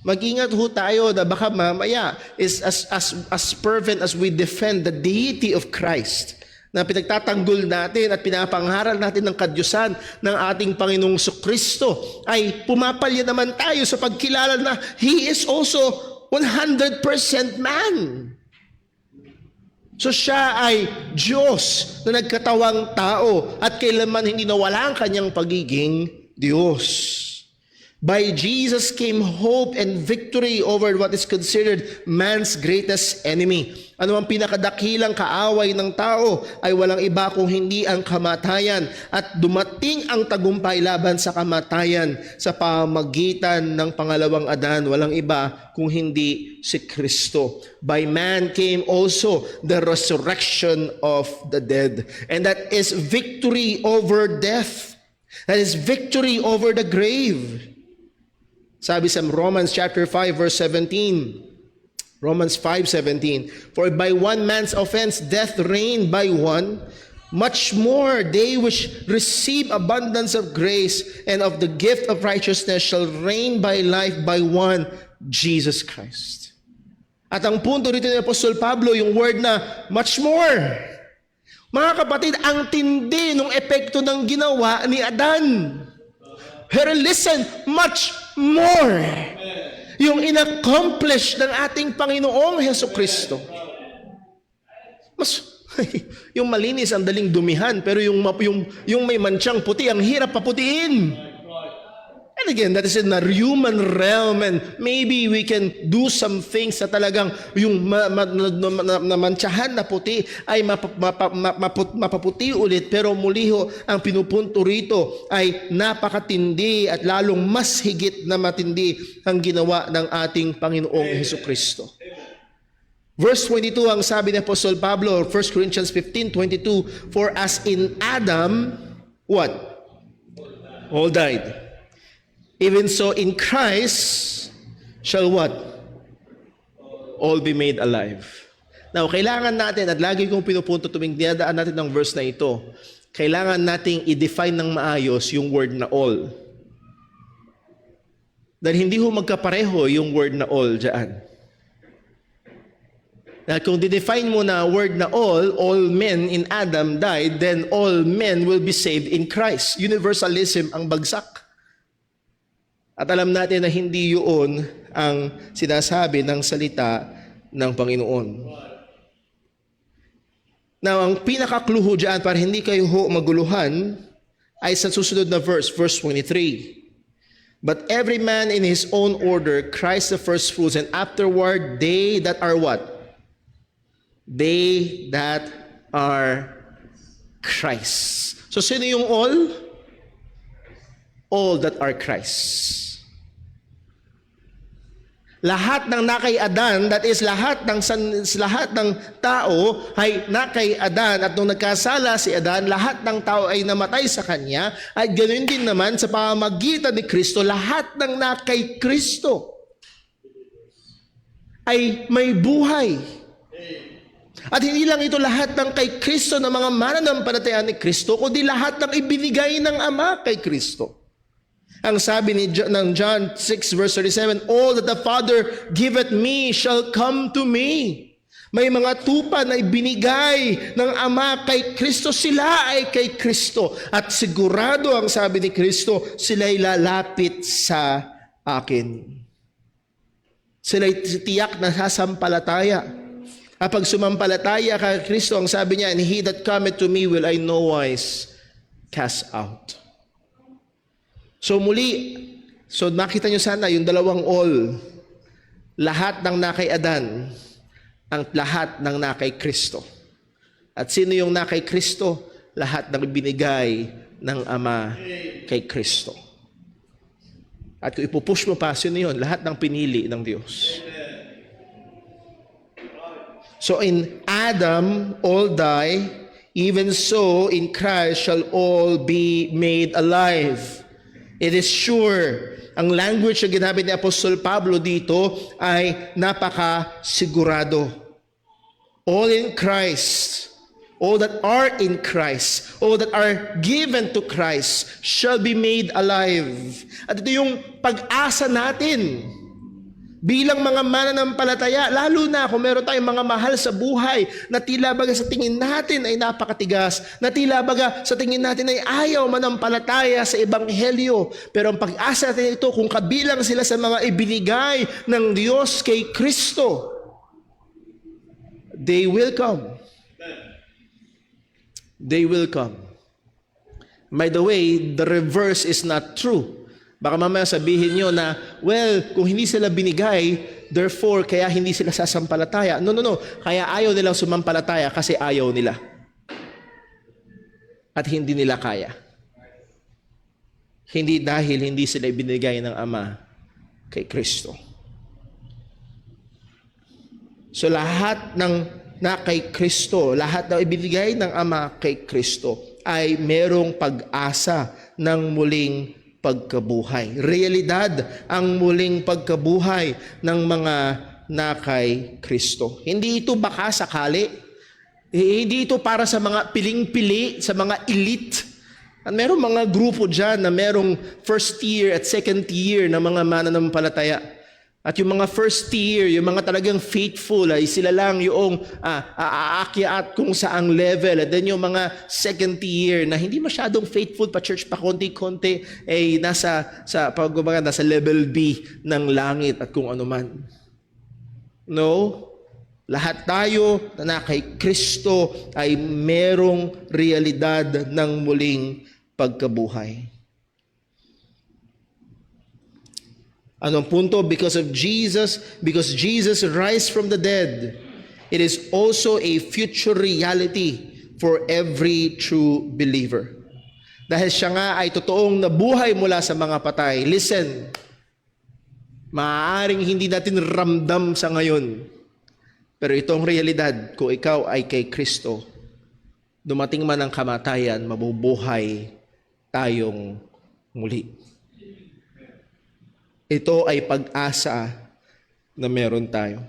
Mag-ingat ho tayo na baka mamaya is as fervent as we defend the deity of Christ, na pinagtatanggol natin at pinapangaral natin ng kadyusan ng ating Panginoong Kristo, ay pumapalya naman tayo sa pagkilala na He is also 100% man. So siya ay Diyos na nagkatawang tao at kailanman hindi nawala ang kanyang pagiging Diyos. By Jesus came hope and victory over what is considered man's greatest enemy. Ano ang pinakadakilang kaaway ng tao ay walang iba kung hindi ang kamatayan, at dumating ang tagumpay laban sa kamatayan sa pamamagitan ng pangalawang Adan, walang iba kung hindi si Kristo. By man came also the resurrection of the dead, and that is victory over death. That is victory over the grave. Sabi sa Romans chapter 5 verse 17, Romans 5:17, for by one man's offense death reigned by one, much more they which receive abundance of grace and of the gift of righteousness shall reign by life by one, Jesus Christ. At ang punto dito ni Apostol Pablo, yung word na much more. Mga kapatid, ang tindi ng epekto ng ginawa ni Adan. Pero listen, much more yung inaccomplish ng ating Panginoong Hesukristo. Mas yung malinis ang daling dumihan, pero yung may mantsang puti ang hirap paputiin. And again, that is in the human realm, and maybe we can do some things na talagang yung namantsahan na puti ay mapaputi ulit. Pero muli ho, ang pinupunto rito ay napakatindi at lalong mas higit na matindi ang ginawa ng ating Panginoong Hesukristo. Verse 22, ang sabi ni Apostol Pablo, 1 Corinthians 15:22, for as in Adam, what? All died. Even so in Christ shall what? All be made alive. Now, kailangan natin, at lagi kong pinupunto tuwing dinadaan natin ng verse na ito, kailangan nating i-define ng maayos yung word na all. Dahil hindi ho magkapareho yung word na all dyan. Dahil kung di-define mo na word na all men in Adam died, then all men will be saved in Christ. Universalism ang bagsak. At alam natin na hindi yun ang sinasabi ng salita ng Panginoon. Now, ang pinaka-clue dyan para hindi kayo maguluhan ay sa susunod na verse 23. But every man in his own order, Christ the first fruits, and afterward they that are what? They that are Christ. So, sino yung all? All that are Christ. Lahat ng nakay Adan, that is lahat ng tao ay nakay Adan, at nung nagkasala si Adan, lahat ng tao ay namatay sa kanya, at ganoon din naman sa pamamagitan ni Kristo, lahat ng nakay Kristo ay may buhay. At hindi lang ito lahat ng kay Kristo na mga mananampalataya ni Kristo, kundi lahat ng ibinigay ng Ama kay Kristo. Ang sabi ng John 6 verse 37, all that the Father giveth me shall come to me. May mga tupa na ibinigay ng Ama kay Kristo, sila ay kay Kristo. At sigurado, ang sabi ni Kristo, sila'y lalapit sa akin. Sila'y tiyak na sasampalataya. Kapag sumampalataya kay Kristo, ang sabi niya, and he that cometh to me will I no wise cast out. So muli, so makita nyo sana yung dalawang all. Lahat ng nakay Adan, ang lahat ng nakay Kristo. At sino yung nakay Kristo? Lahat ng binigay ng Ama kay Kristo. At kung ipupush mo pa, sino yun? Lahat ng pinili ng Diyos. So in Adam, all die, even so in Christ shall all be made alive. It is sure. Ang language na ginamit ni Apostol Pablo dito ay napaka-sigurado. All in Christ, all that are in Christ, all that are given to Christ shall be made alive. At ito yung pag-asa natin. Bilang mga mananampalataya, lalo na kung meron tayong mga mahal sa buhay na tila baga sa tingin natin ay napakatigas, na tila baga sa tingin natin ay ayaw manampalataya sa Ebanghelyo. Pero ang pag-asa natin ito, kung kabilang sila sa mga ibinigay ng Diyos kay Kristo, they will come. They will come. By the way, the reverse is not true. Baka mamaya sabihin nyo na, well, kung hindi sila binigay, therefore, kaya hindi sila sasampalataya. No. Kaya ayaw nilang sumampalataya kasi ayaw nila. At hindi nila kaya. Hindi dahil hindi sila binigay ng Ama kay Kristo. So lahat ng na kay Kristo, lahat na ibinigay ng Ama kay Kristo ay merong pag-asa ng muling pagkabuhay. Realidad ang muling pagkabuhay ng mga nakay Kristo. Hindi ito baka sakali. Hindi ito para sa mga piling-pili, sa mga elite. At merong mga grupo dyan na merong first year at second year na mga mananampalataya. At yung mga first tier, yung mga talagang faithful, ay sila lang yung aakyat kung saang level. At then yung mga second tier na hindi masyadong faithful pa church pa konti-konti, ay nasa level B ng langit at kung ano man. No? Lahat tayo na kay Kristo ay merong realidad ng muling pagkabuhay. Anong punto? Because Jesus rise from the dead, it is also a future reality for every true believer. Dahil siya nga ay totoong nabuhay mula sa mga patay. Listen, maaaring hindi natin ramdam sa ngayon, pero itong realidad, kung ikaw ay kay Kristo, dumating man ang kamatayan, mabubuhay tayong muli. Ito ay pag-asa na meron tayo.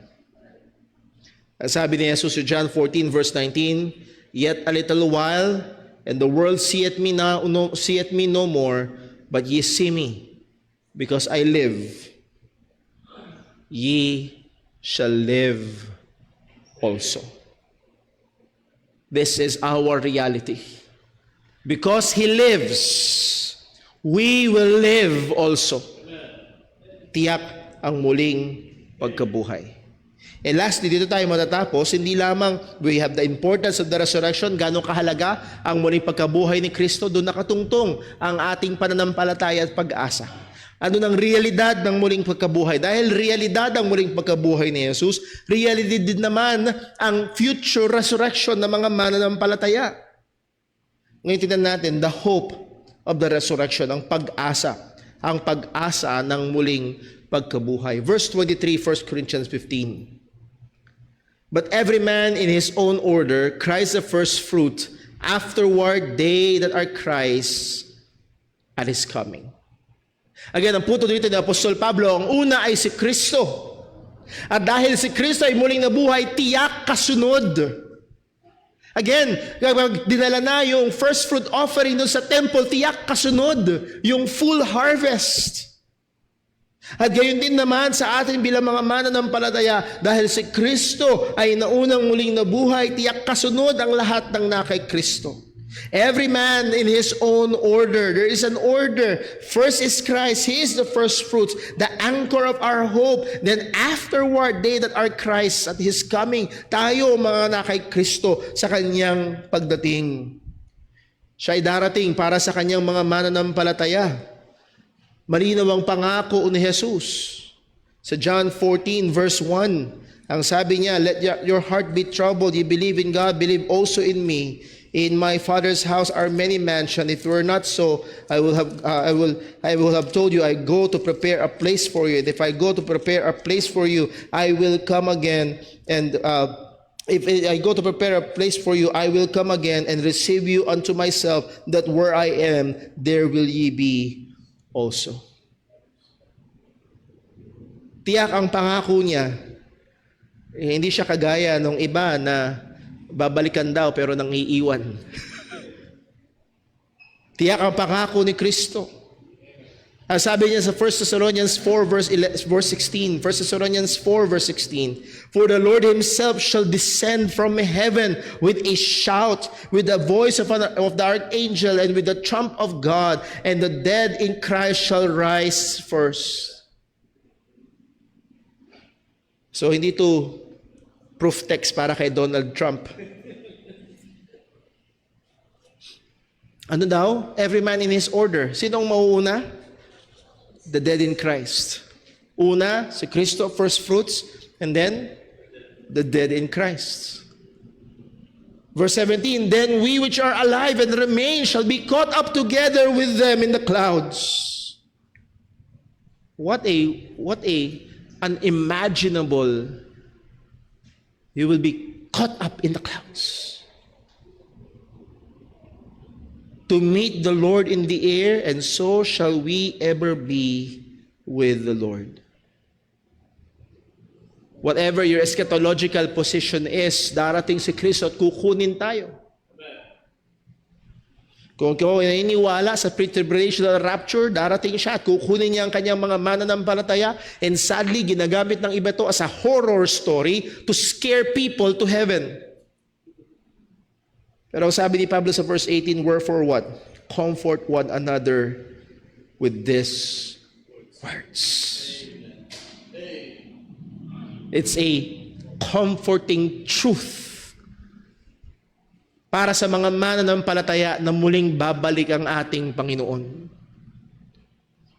Sabi ni Jesus sa John 14 verse 19, yet a little while, and the world seeth me no more, but ye see me, because I live, ye shall live also. This is our reality. Because He lives, we will live also. Tiyak ang muling pagkabuhay. And lastly, dito tayo matatapos, hindi lamang we have the importance of the resurrection, gano'ng kahalaga ang muling pagkabuhay ni Kristo, doon nakatungtong ang ating pananampalataya at pag-asa. Ano ng realidad ng muling pagkabuhay? Dahil realidad ang muling pagkabuhay ni Jesus, reality din naman ang future resurrection ng mga mananampalataya. Ngayon tingnan natin, the hope of the resurrection, ang pag-asa ng muling pagkabuhay. Verse 23, 1 Corinthians 15. But every man in his own order, Christ the first fruit, afterward they that are Christ at His coming. Again, ang punto dito ni Apostol Pablo, ang una ay si Kristo. At dahil si Kristo ay muling nabuhay, tiyak kasunod. Again, kapag dinala na yung first fruit offering doon sa temple, tiyak kasunod yung full harvest. At gayon din naman sa atin bilang mga mananampalataya, dahil si Kristo ay naunang muling nabuhay, tiyak kasunod ang lahat ng nakay Kristo. Every man in his own order. There is an order. First is Christ. He is the first fruits, the anchor of our hope. Then afterward, they that are Christ at His coming. Tayo mga na kay Kristo sa Kanyang pagdating. Siya ay darating para sa Kanyang mga mananampalataya. Malinaw ang pangako ni Jesus. Sa John 14 verse 1, ang sabi niya, let your heart be troubled. You believe in God, believe also in me. In my Father's house are many mansions. If it were not so, I will have told you, I go to prepare a place for you. And if I go to prepare a place for you, I will come again. And if I go to prepare a place for you, I will come again and receive you unto myself, that where I am, there will ye be also. Tiyak ang pangako niya. Hindi siya kagaya ng iba na babalikan daw pero nang iiwan. Tiyak ang pangako ni Kristo. Ang sabi niya sa 1 Thessalonians 4 verse 16, 1 Thessalonians 4 verse 16, for the Lord Himself shall descend from heaven with a shout, with the voice of the archangel, and with the trump of God, and the dead in Christ shall rise first. So hindi to proof text para kay Donald Trump. Ano daw? Every man in his order. Sinong mauuna? The dead in Christ. Una, si Kristo, first fruits, and then the dead in Christ. Verse 17, then we which are alive and remain shall be caught up together with them in the clouds. What a unimaginable. You will be caught up in the clouds to meet the Lord in the air, and so shall we ever be with the Lord. Whatever your eschatological position is, darating si Kristo at kukunin tayo. Kung ikaw ay naniniwala sa pre-tribulational rapture, darating siya at kukunin niya ang kanyang mga mananampalataya, and sadly, ginagamit ng iba ito as a horror story to scare people to heaven. Pero sabi ni Pablo sa verse 18, wherefore what? Comfort one another with these words. It's a comforting truth para sa mga mananampalataya na muling babalik ang ating Panginoon.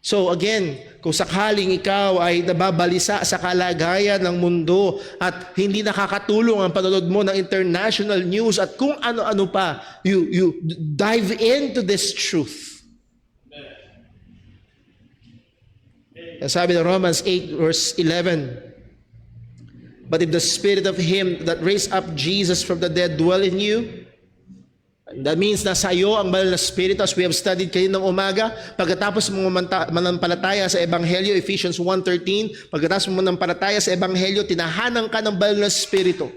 So again, kung sakaling ikaw ay nababalisa sa kalagayan ng mundo at hindi nakakatulong ang panonood mo ng international news at kung ano-ano pa, you dive into this truth. Sabi ng Romans 8 verse 11, but if the spirit of Him that raised up Jesus from the dead dwell in you, that means nasa iyo ang banal na Espiritu, as we have studied kayo ng umaga. Pagkatapos mo manampalataya sa Ebanghelyo, Ephesians 1:13, pagkatapos mo manampalataya sa Ebanghelyo, tinahanan ka ng banal na Espiritu.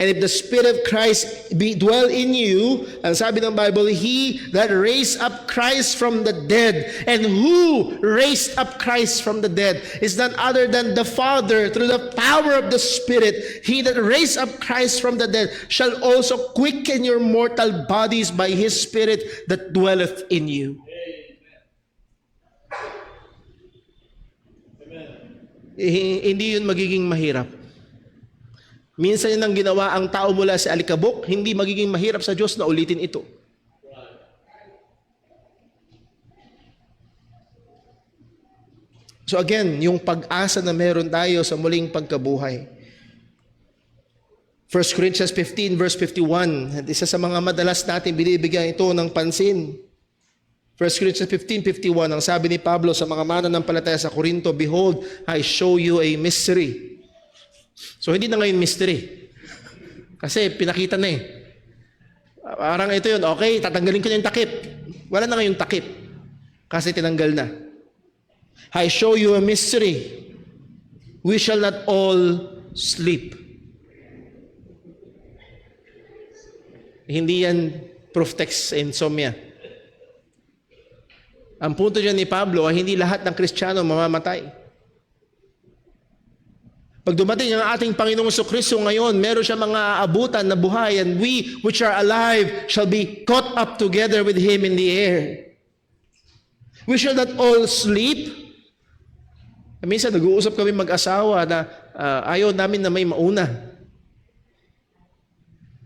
And if the Spirit of Christ dwell in you, ang sabi ng Bible, He that raised up Christ from the dead. And who raised up Christ from the dead is none other than the Father, through the power of the Spirit. He that raised up Christ from the dead shall also quicken your mortal bodies by His Spirit that dwelleth in you. Hindi yun magiging mahirap. Minsan yun ang ginawa ang tao mula sa alikabok, hindi magiging mahirap sa Diyos na ulitin ito. So again, yung pag-asa na meron tayo sa muling pagkabuhay. 1 Corinthians 15 verse 51, isa sa mga madalas natin binibigyan ito ng pansin. 1 Corinthians 15:51, ang sabi ni Pablo sa mga mananampalataya sa Corinto, behold, I show you a mystery. So hindi na ngayon mystery. Kasi pinakita na eh. Parang ito yun, okay, tatanggalin ko na yung takip. Wala na ngayong takip. Kasi tinanggal na. I show you a mystery. We shall not all sleep. Hindi yan proof text sa insomnia. Ang punto dyan ni Pablo ay hindi lahat ng Kristiyano mamamatay. Pag dumating ang ating Panginoong Kristo ngayon, meron siya mga abutan na buhay, and we which are alive shall be caught up together with Him in the air. We shall not all sleep. Minsan nag-uusap kami mag-asawa na ayaw namin na may mauna.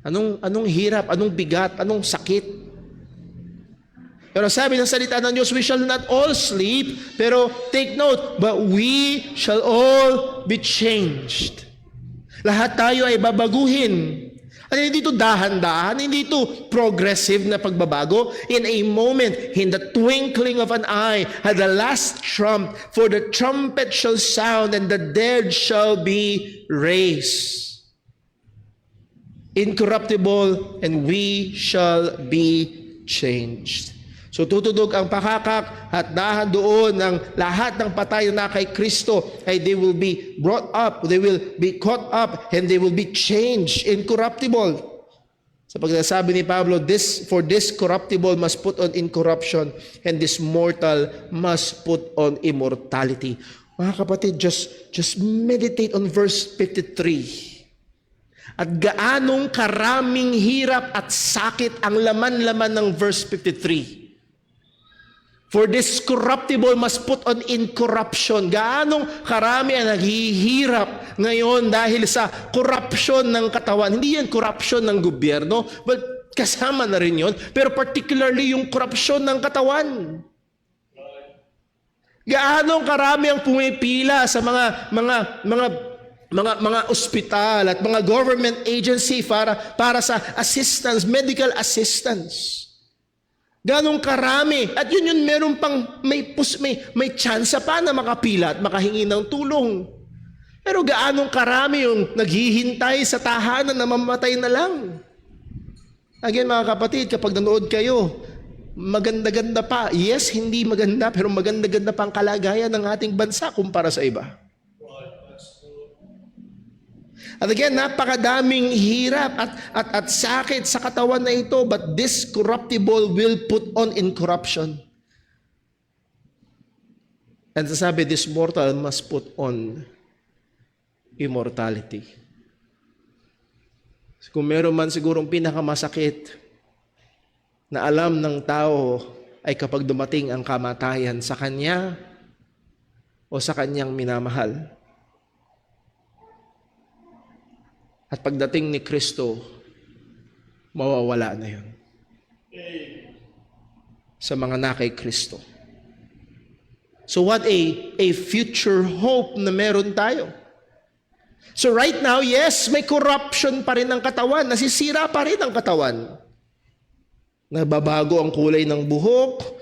Anong hirap, anong bigat, anong sakit. Pero sabi ng salita ng Diyos, we shall not all sleep, pero take note, but we shall all be changed. Lahat tayo ay babaguhin. At hindi ito dahan-dahan, hindi ito progressive na pagbabago. In a moment, in the twinkling of an eye, at the last trump, for the trumpet shall sound, and the dead shall be raised. Incorruptible, and we shall be changed. So tutudog ang pakakak at dahan doon ng lahat ng patay na kay Kristo ay they will be brought up, they will be caught up, and they will be changed, incorruptible. Sa pagsasabi ni Pablo, for this corruptible must put on incorruption, and this mortal must put on immortality. Mga kapatid, just meditate on verse 53. At gaanong karaming hirap at sakit ang laman-laman ng verse 53. For this corruptible must put on incorruption. Gaanong karami ang naghihirap ngayon dahil sa corruption ng katawan. Hindi yan corruption ng gobyerno, but kasama na rin yun. Pero particularly yung corruption ng katawan. Gaanong karami ang pumipila sa mga ospital at mga government agency para sa assistance, medical assistance. Ganong karami. At yun meron pang may chance pa na makapila at makahingi ng tulong. Pero gaanong karami yung naghihintay sa tahanan na mamamatay na lang. Again mga kapatid, kapag nanood kayo, maganda-ganda pa. Yes, hindi maganda, pero maganda-ganda pa ang kalagayan ng ating bansa kumpara sa iba. At again, napakadaming hirap at sakit sa katawan na ito, but this corruptible will put on incorruption. And sasabi, this mortal must put on immortality. Kung meron man sigurong pinakamasakit na alam ng tao ay kapag dumating ang kamatayan sa kanya o sa kanyang minamahal. At pagdating ni Kristo, mawawala na yun. Sa mga nakay Kristo. So what a future hope na meron tayo. So right now, yes, may corruption pa rin ang katawan. Nasisira pa rin ang katawan. Nababago ang kulay ng buhok,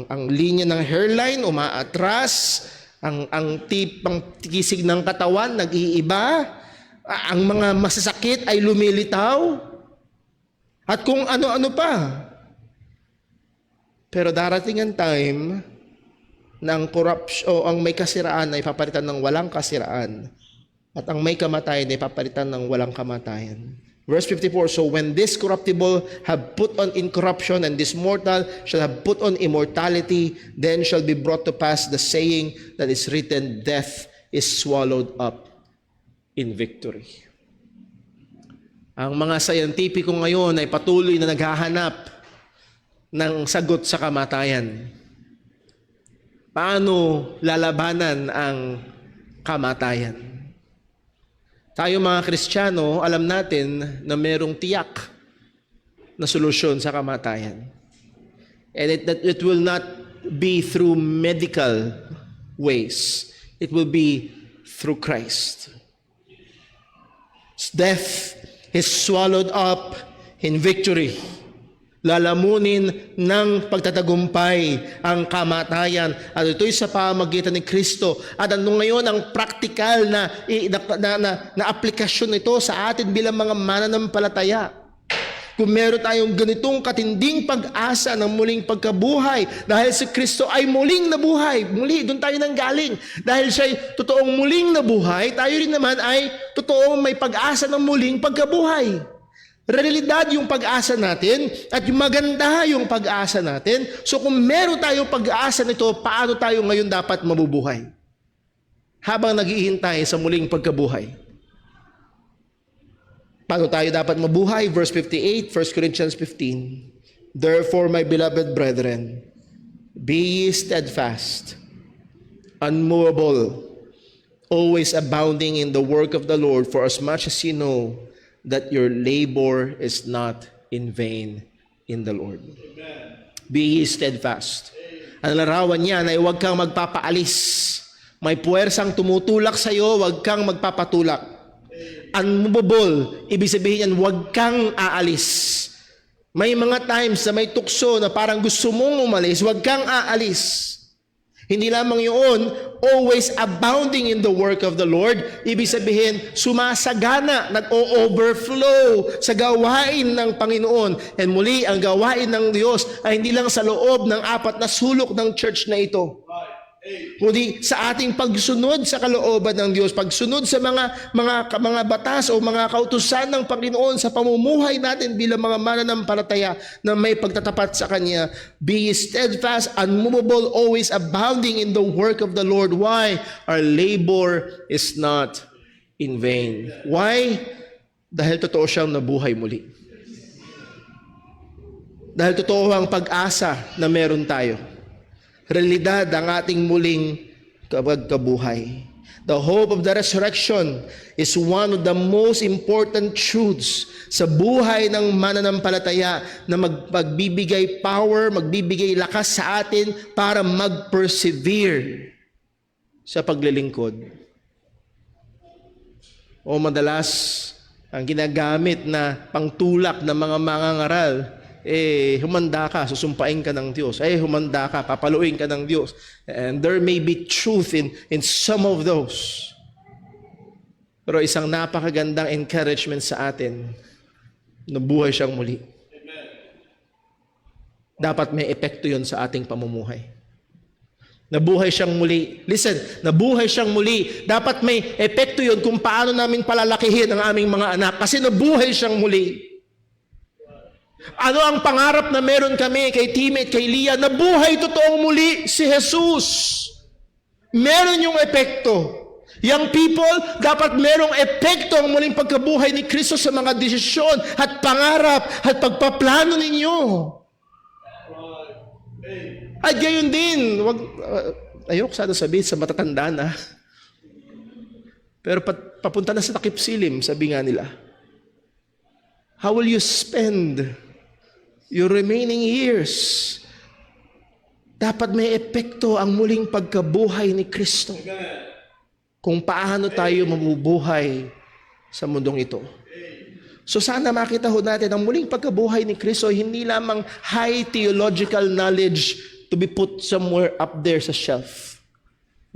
ang linya ng hairline umaatras, ang tikisig ng katawan nag-iiba, ang mga masasakit ay lumilitaw, at kung ano-ano pa. Pero darating ang time na ang corruption o ang may kasiraan ay papalitan ng walang kasiraan, at ang may kamatayan ay papalitan ng walang kamatayan. Verse 54, so when this corruptible have put on incorruption, and this mortal shall have put on immortality, then shall be brought to pass the saying that is written, death is swallowed up in victory. Ang mga scientifico ngayon ay patuloy na naghahanap ng sagot sa kamatayan. Paano lalabanan ang kamatayan? Tayo mga Kristiyano, alam natin na merong tiyak na solusyon sa kamatayan. And it will not be through medical ways. It will be through Christ. Death is swallowed up in victory. Lalamunin ng pagtatagumpay ang kamatayan, at ito'y sa pamagitan ni Kristo. At ano ngayon ang praktikal na aplikasyon nito sa atin bilang mga mananampalataya? Kung meron tayong ganitong katinding pag-asa ng muling pagkabuhay, dahil si Kristo ay muling nabuhay. Muli, doon tayo nanggaling. Dahil siya'y totoong muling nabuhay, tayo rin naman ay totoong may pag-asa ng muling pagkabuhay. Realidad yung pag-asa natin, at yung maganda yung pag-asa natin. So kung meron tayong pag-asa nito, paano tayo ngayon dapat mabubuhay? habang naghihintay sa muling pagkabuhay. Paano tayo dapat mabuhay? Verse 58, 1 Corinthians 15. Therefore, my beloved brethren, be ye steadfast, unmovable, always abounding in the work of the Lord, for as much as you know that your labor is not in vain in the Lord. Amen. Be ye steadfast. Ang larawan niyan ay huwag kang magpapaalis. May puwersang tumutulak sa iyo, huwag kang magpapatulak. Unmovable, ibig sabihin yan, huwag kang aalis. May mga times na may tukso na parang gusto mong umalis, huwag kang aalis. Hindi lamang yun, always abounding in the work of the Lord. Ibig sabihin, sumasagana, nag-o-overflow sa gawain ng Panginoon. And muli, ang gawain ng Diyos ay hindi lang sa loob ng 4 na sulok ng church na ito, kundi sa ating pagsunod sa kalooban ng Diyos, pagsunod sa mga batas o mga kautusan ng Panginoon sa pamumuhay natin bilang mga mananampalataya na may pagtatapat sa Kanya. Be steadfast, unmovable, always abounding in the work of the Lord. Why? Our labor is not in vain. Why? Dahil totoo siyang nabuhay muli. Dahil totoo ang pag-asa na meron tayo. Realidad ang ating muling kabuhay. The hope of the resurrection is one of the most important truths sa buhay ng mananampalataya na magbibigay power, magbibigay lakas sa atin para mag-persevere sa paglilingkod. O madalas, ang ginagamit na pangtulak ng mga mangangaral, humanda ka, susumpain ka ng Diyos. Humanda ka, papaluin ka ng Diyos. And there may be truth in some of those. Pero isang napakagandang encouragement sa atin, nabuhay siyang muli. Dapat may epekto yun sa ating pamumuhay. Nabuhay siyang muli. Listen, nabuhay siyang muli. Dapat may epekto yun kung paano namin palalakihin ang aming mga anak. Kasi nabuhay siyang muli. Ano ang pangarap na meron kami kay Timmy at kay Leah? Nabuhay totoong muli si Jesus. Meron yung epekto. Young people, dapat merong epekto ang muling pagkabuhay ni Kristo sa mga desisyon at pangarap at pagpaplano ninyo. At gayon din, ayoko sana sabihin sa matatanda na, pero papunta na sa takip silim, sabi nga nila. How will you spend your remaining years? Dapat may epekto ang muling pagkabuhay ni Kristo. Kung paano tayo mabubuhay sa mundong ito. So sana makita ho natin ang muling pagkabuhay ni Kristo hindi lamang high theological knowledge to be put somewhere up there sa shelf.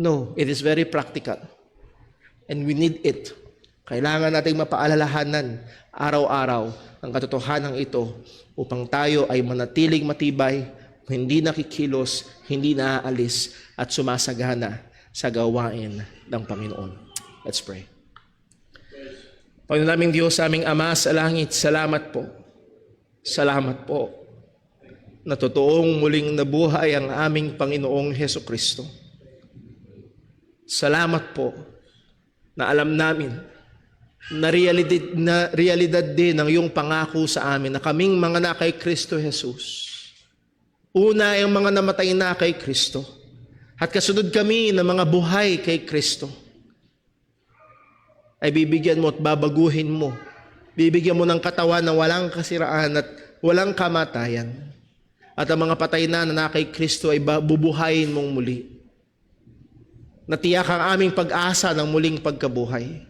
No, it is very practical. And we need it. Kailangan nating mapaalalahanan araw-araw ang katotohanan ito upang tayo ay manatiling matibay, hindi nakikilos, hindi naaalis, at sumasagana sa gawain ng Panginoon. Let's pray. Panginoon naming Diyos, aming Ama sa langit, salamat po. Salamat po na totoong muling nabuhay ang aming Panginoong Hesukristo. Salamat po na alam namin na realidad din ang iyong pangako sa amin na kaming mga na kay Kristo Jesus. Una ay ang mga namatay na kay Kristo at kasunod kami ng mga buhay kay Kristo ay bibigyan mo at babaguhin mo. Bibigyan mo ng katawan na walang kasiraan at walang kamatayan. At ang mga patay na kay Kristo ay bubuhayin mong muli. Natiyak ang aming pag-asa ng muling pagkabuhay.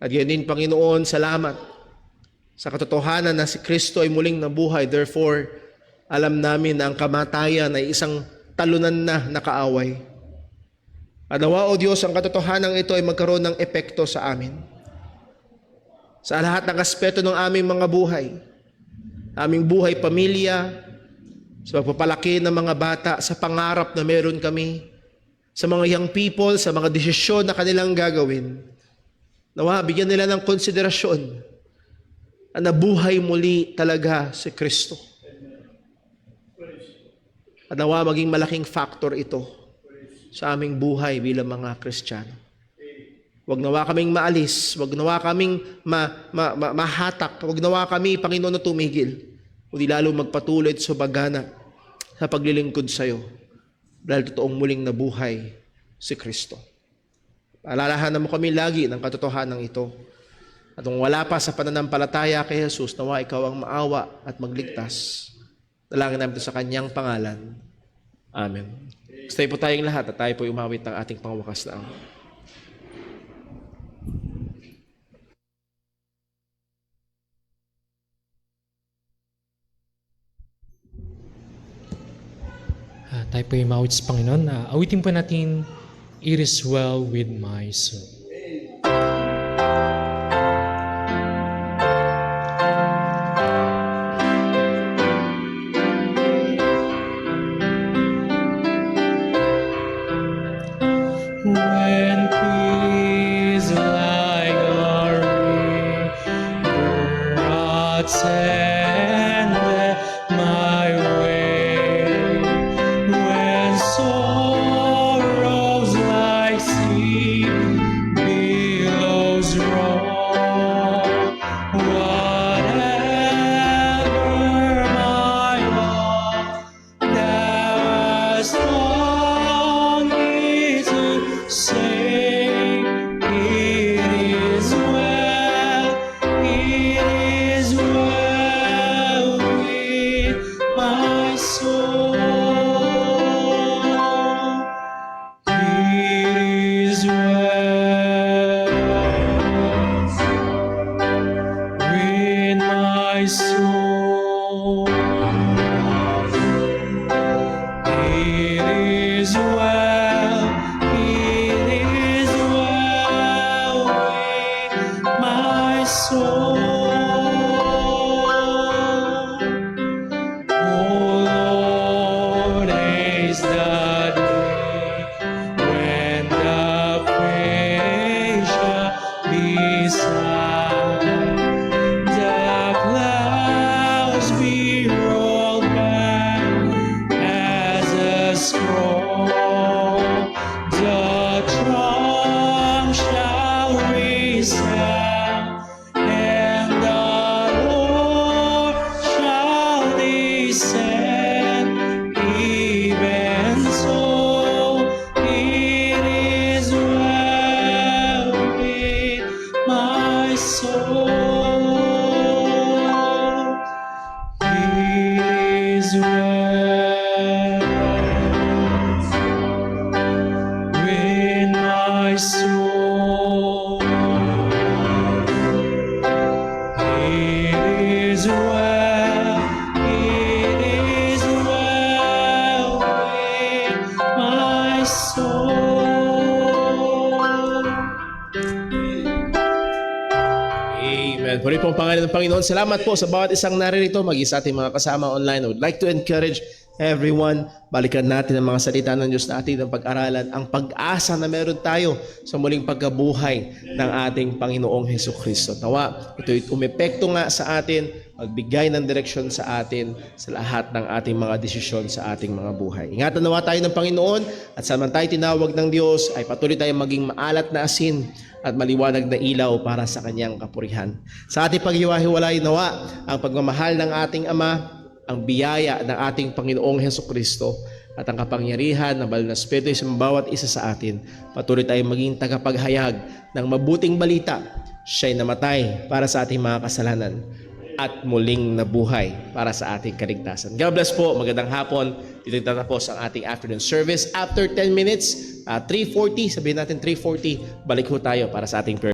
At yan din, Panginoon, salamat sa katotohanan na si Kristo ay muling nabuhay. Therefore, alam namin na ang kamatayan ay isang talunan na nakaaway. At nawa, O Diyos, ang katotohanan ito ay magkaroon ng epekto sa amin. Sa lahat ng aspeto ng aming mga buhay. Aming buhay pamilya, sa pagpapalaki ng mga bata, sa pangarap na meron kami, sa mga young people, sa mga desisyon na kanilang gagawin. Nawa, bigyan nila ng konsiderasyon na nabuhay muli talaga si Kristo. At nawa, maging malaking factor ito sa aming buhay bilang mga Kristiyano. Huwag nawa kaming maalis, huwag nawa kaming mahatak, huwag nawa kami, Panginoon, na tumigil, kundi lalo magpatuloy at subagana sa paglilingkod sa iyo dahil totoong muling nabuhay si Kristo. Alalahanan mo kami lagi ng katotohanan ito. At kung wala pa sa pananampalataya kay Jesus, nawa ikaw ang maawa at magligtas. Dalangin namin ito sa kanyang pangalan. Amen. Stay po tayong lahat at tayo po umawit ng ating pangwakas na awit. Tayo po yung mawit sa Panginoon. Awitin po natin, It is well with my soul. When peace like a river attended my way, when sorrows like sea billows roll, whatever my lot, thou hast taught me to say, it is well with my soul. It is well with my soul. It is well with my soul. Oh Lord, haste the day when the praise shall be sung, the clouds be rolled back as a scroll, the trump shall resound, and the Lord shall descend. Even so, it is well with my soul. It is well with my soul. It is well with my soul. Amen. Puri po ang pangalan ng Panginoon. Salamat po sa bawat isang naririto, maging sa ating mga kasama online. I would like to encourage everyone, balikan natin ang mga salita ng Diyos na ating pag-aralan, ang pag-asa na meron tayo sa muling pagkabuhay ng ating Panginoong Hesukristo. Nawa, ito'y umepekto nga sa atin, magbigay ng direksyon sa atin sa lahat ng ating mga desisyon sa ating mga buhay. Ingatan nawa tayo ng Panginoon at sa man tayo tinawag ng Diyos ay patuloy tayong maging maalat na asin at maliwanag na ilaw para sa kanyang kapurihan. Sa ating paghiwa-hiwalay nawa, ang pagmamahal ng ating Ama, ang biyaya ng ating Panginoong Hesukristo at ang kapangyarihan ng Banal na Espiritu sa bawat isa sa atin, patuloy tayong maging tagapaghayag ng mabuting balita. Siya'y namatay para sa ating mga kasalanan at muling nabuhay para sa ating kaligtasan. God bless po. Magandang hapon. Dito tatapos ang ating afternoon service. After 10 minutes, 3:40, sabihin natin 3:40, balik ho tayo para sa ating prayer.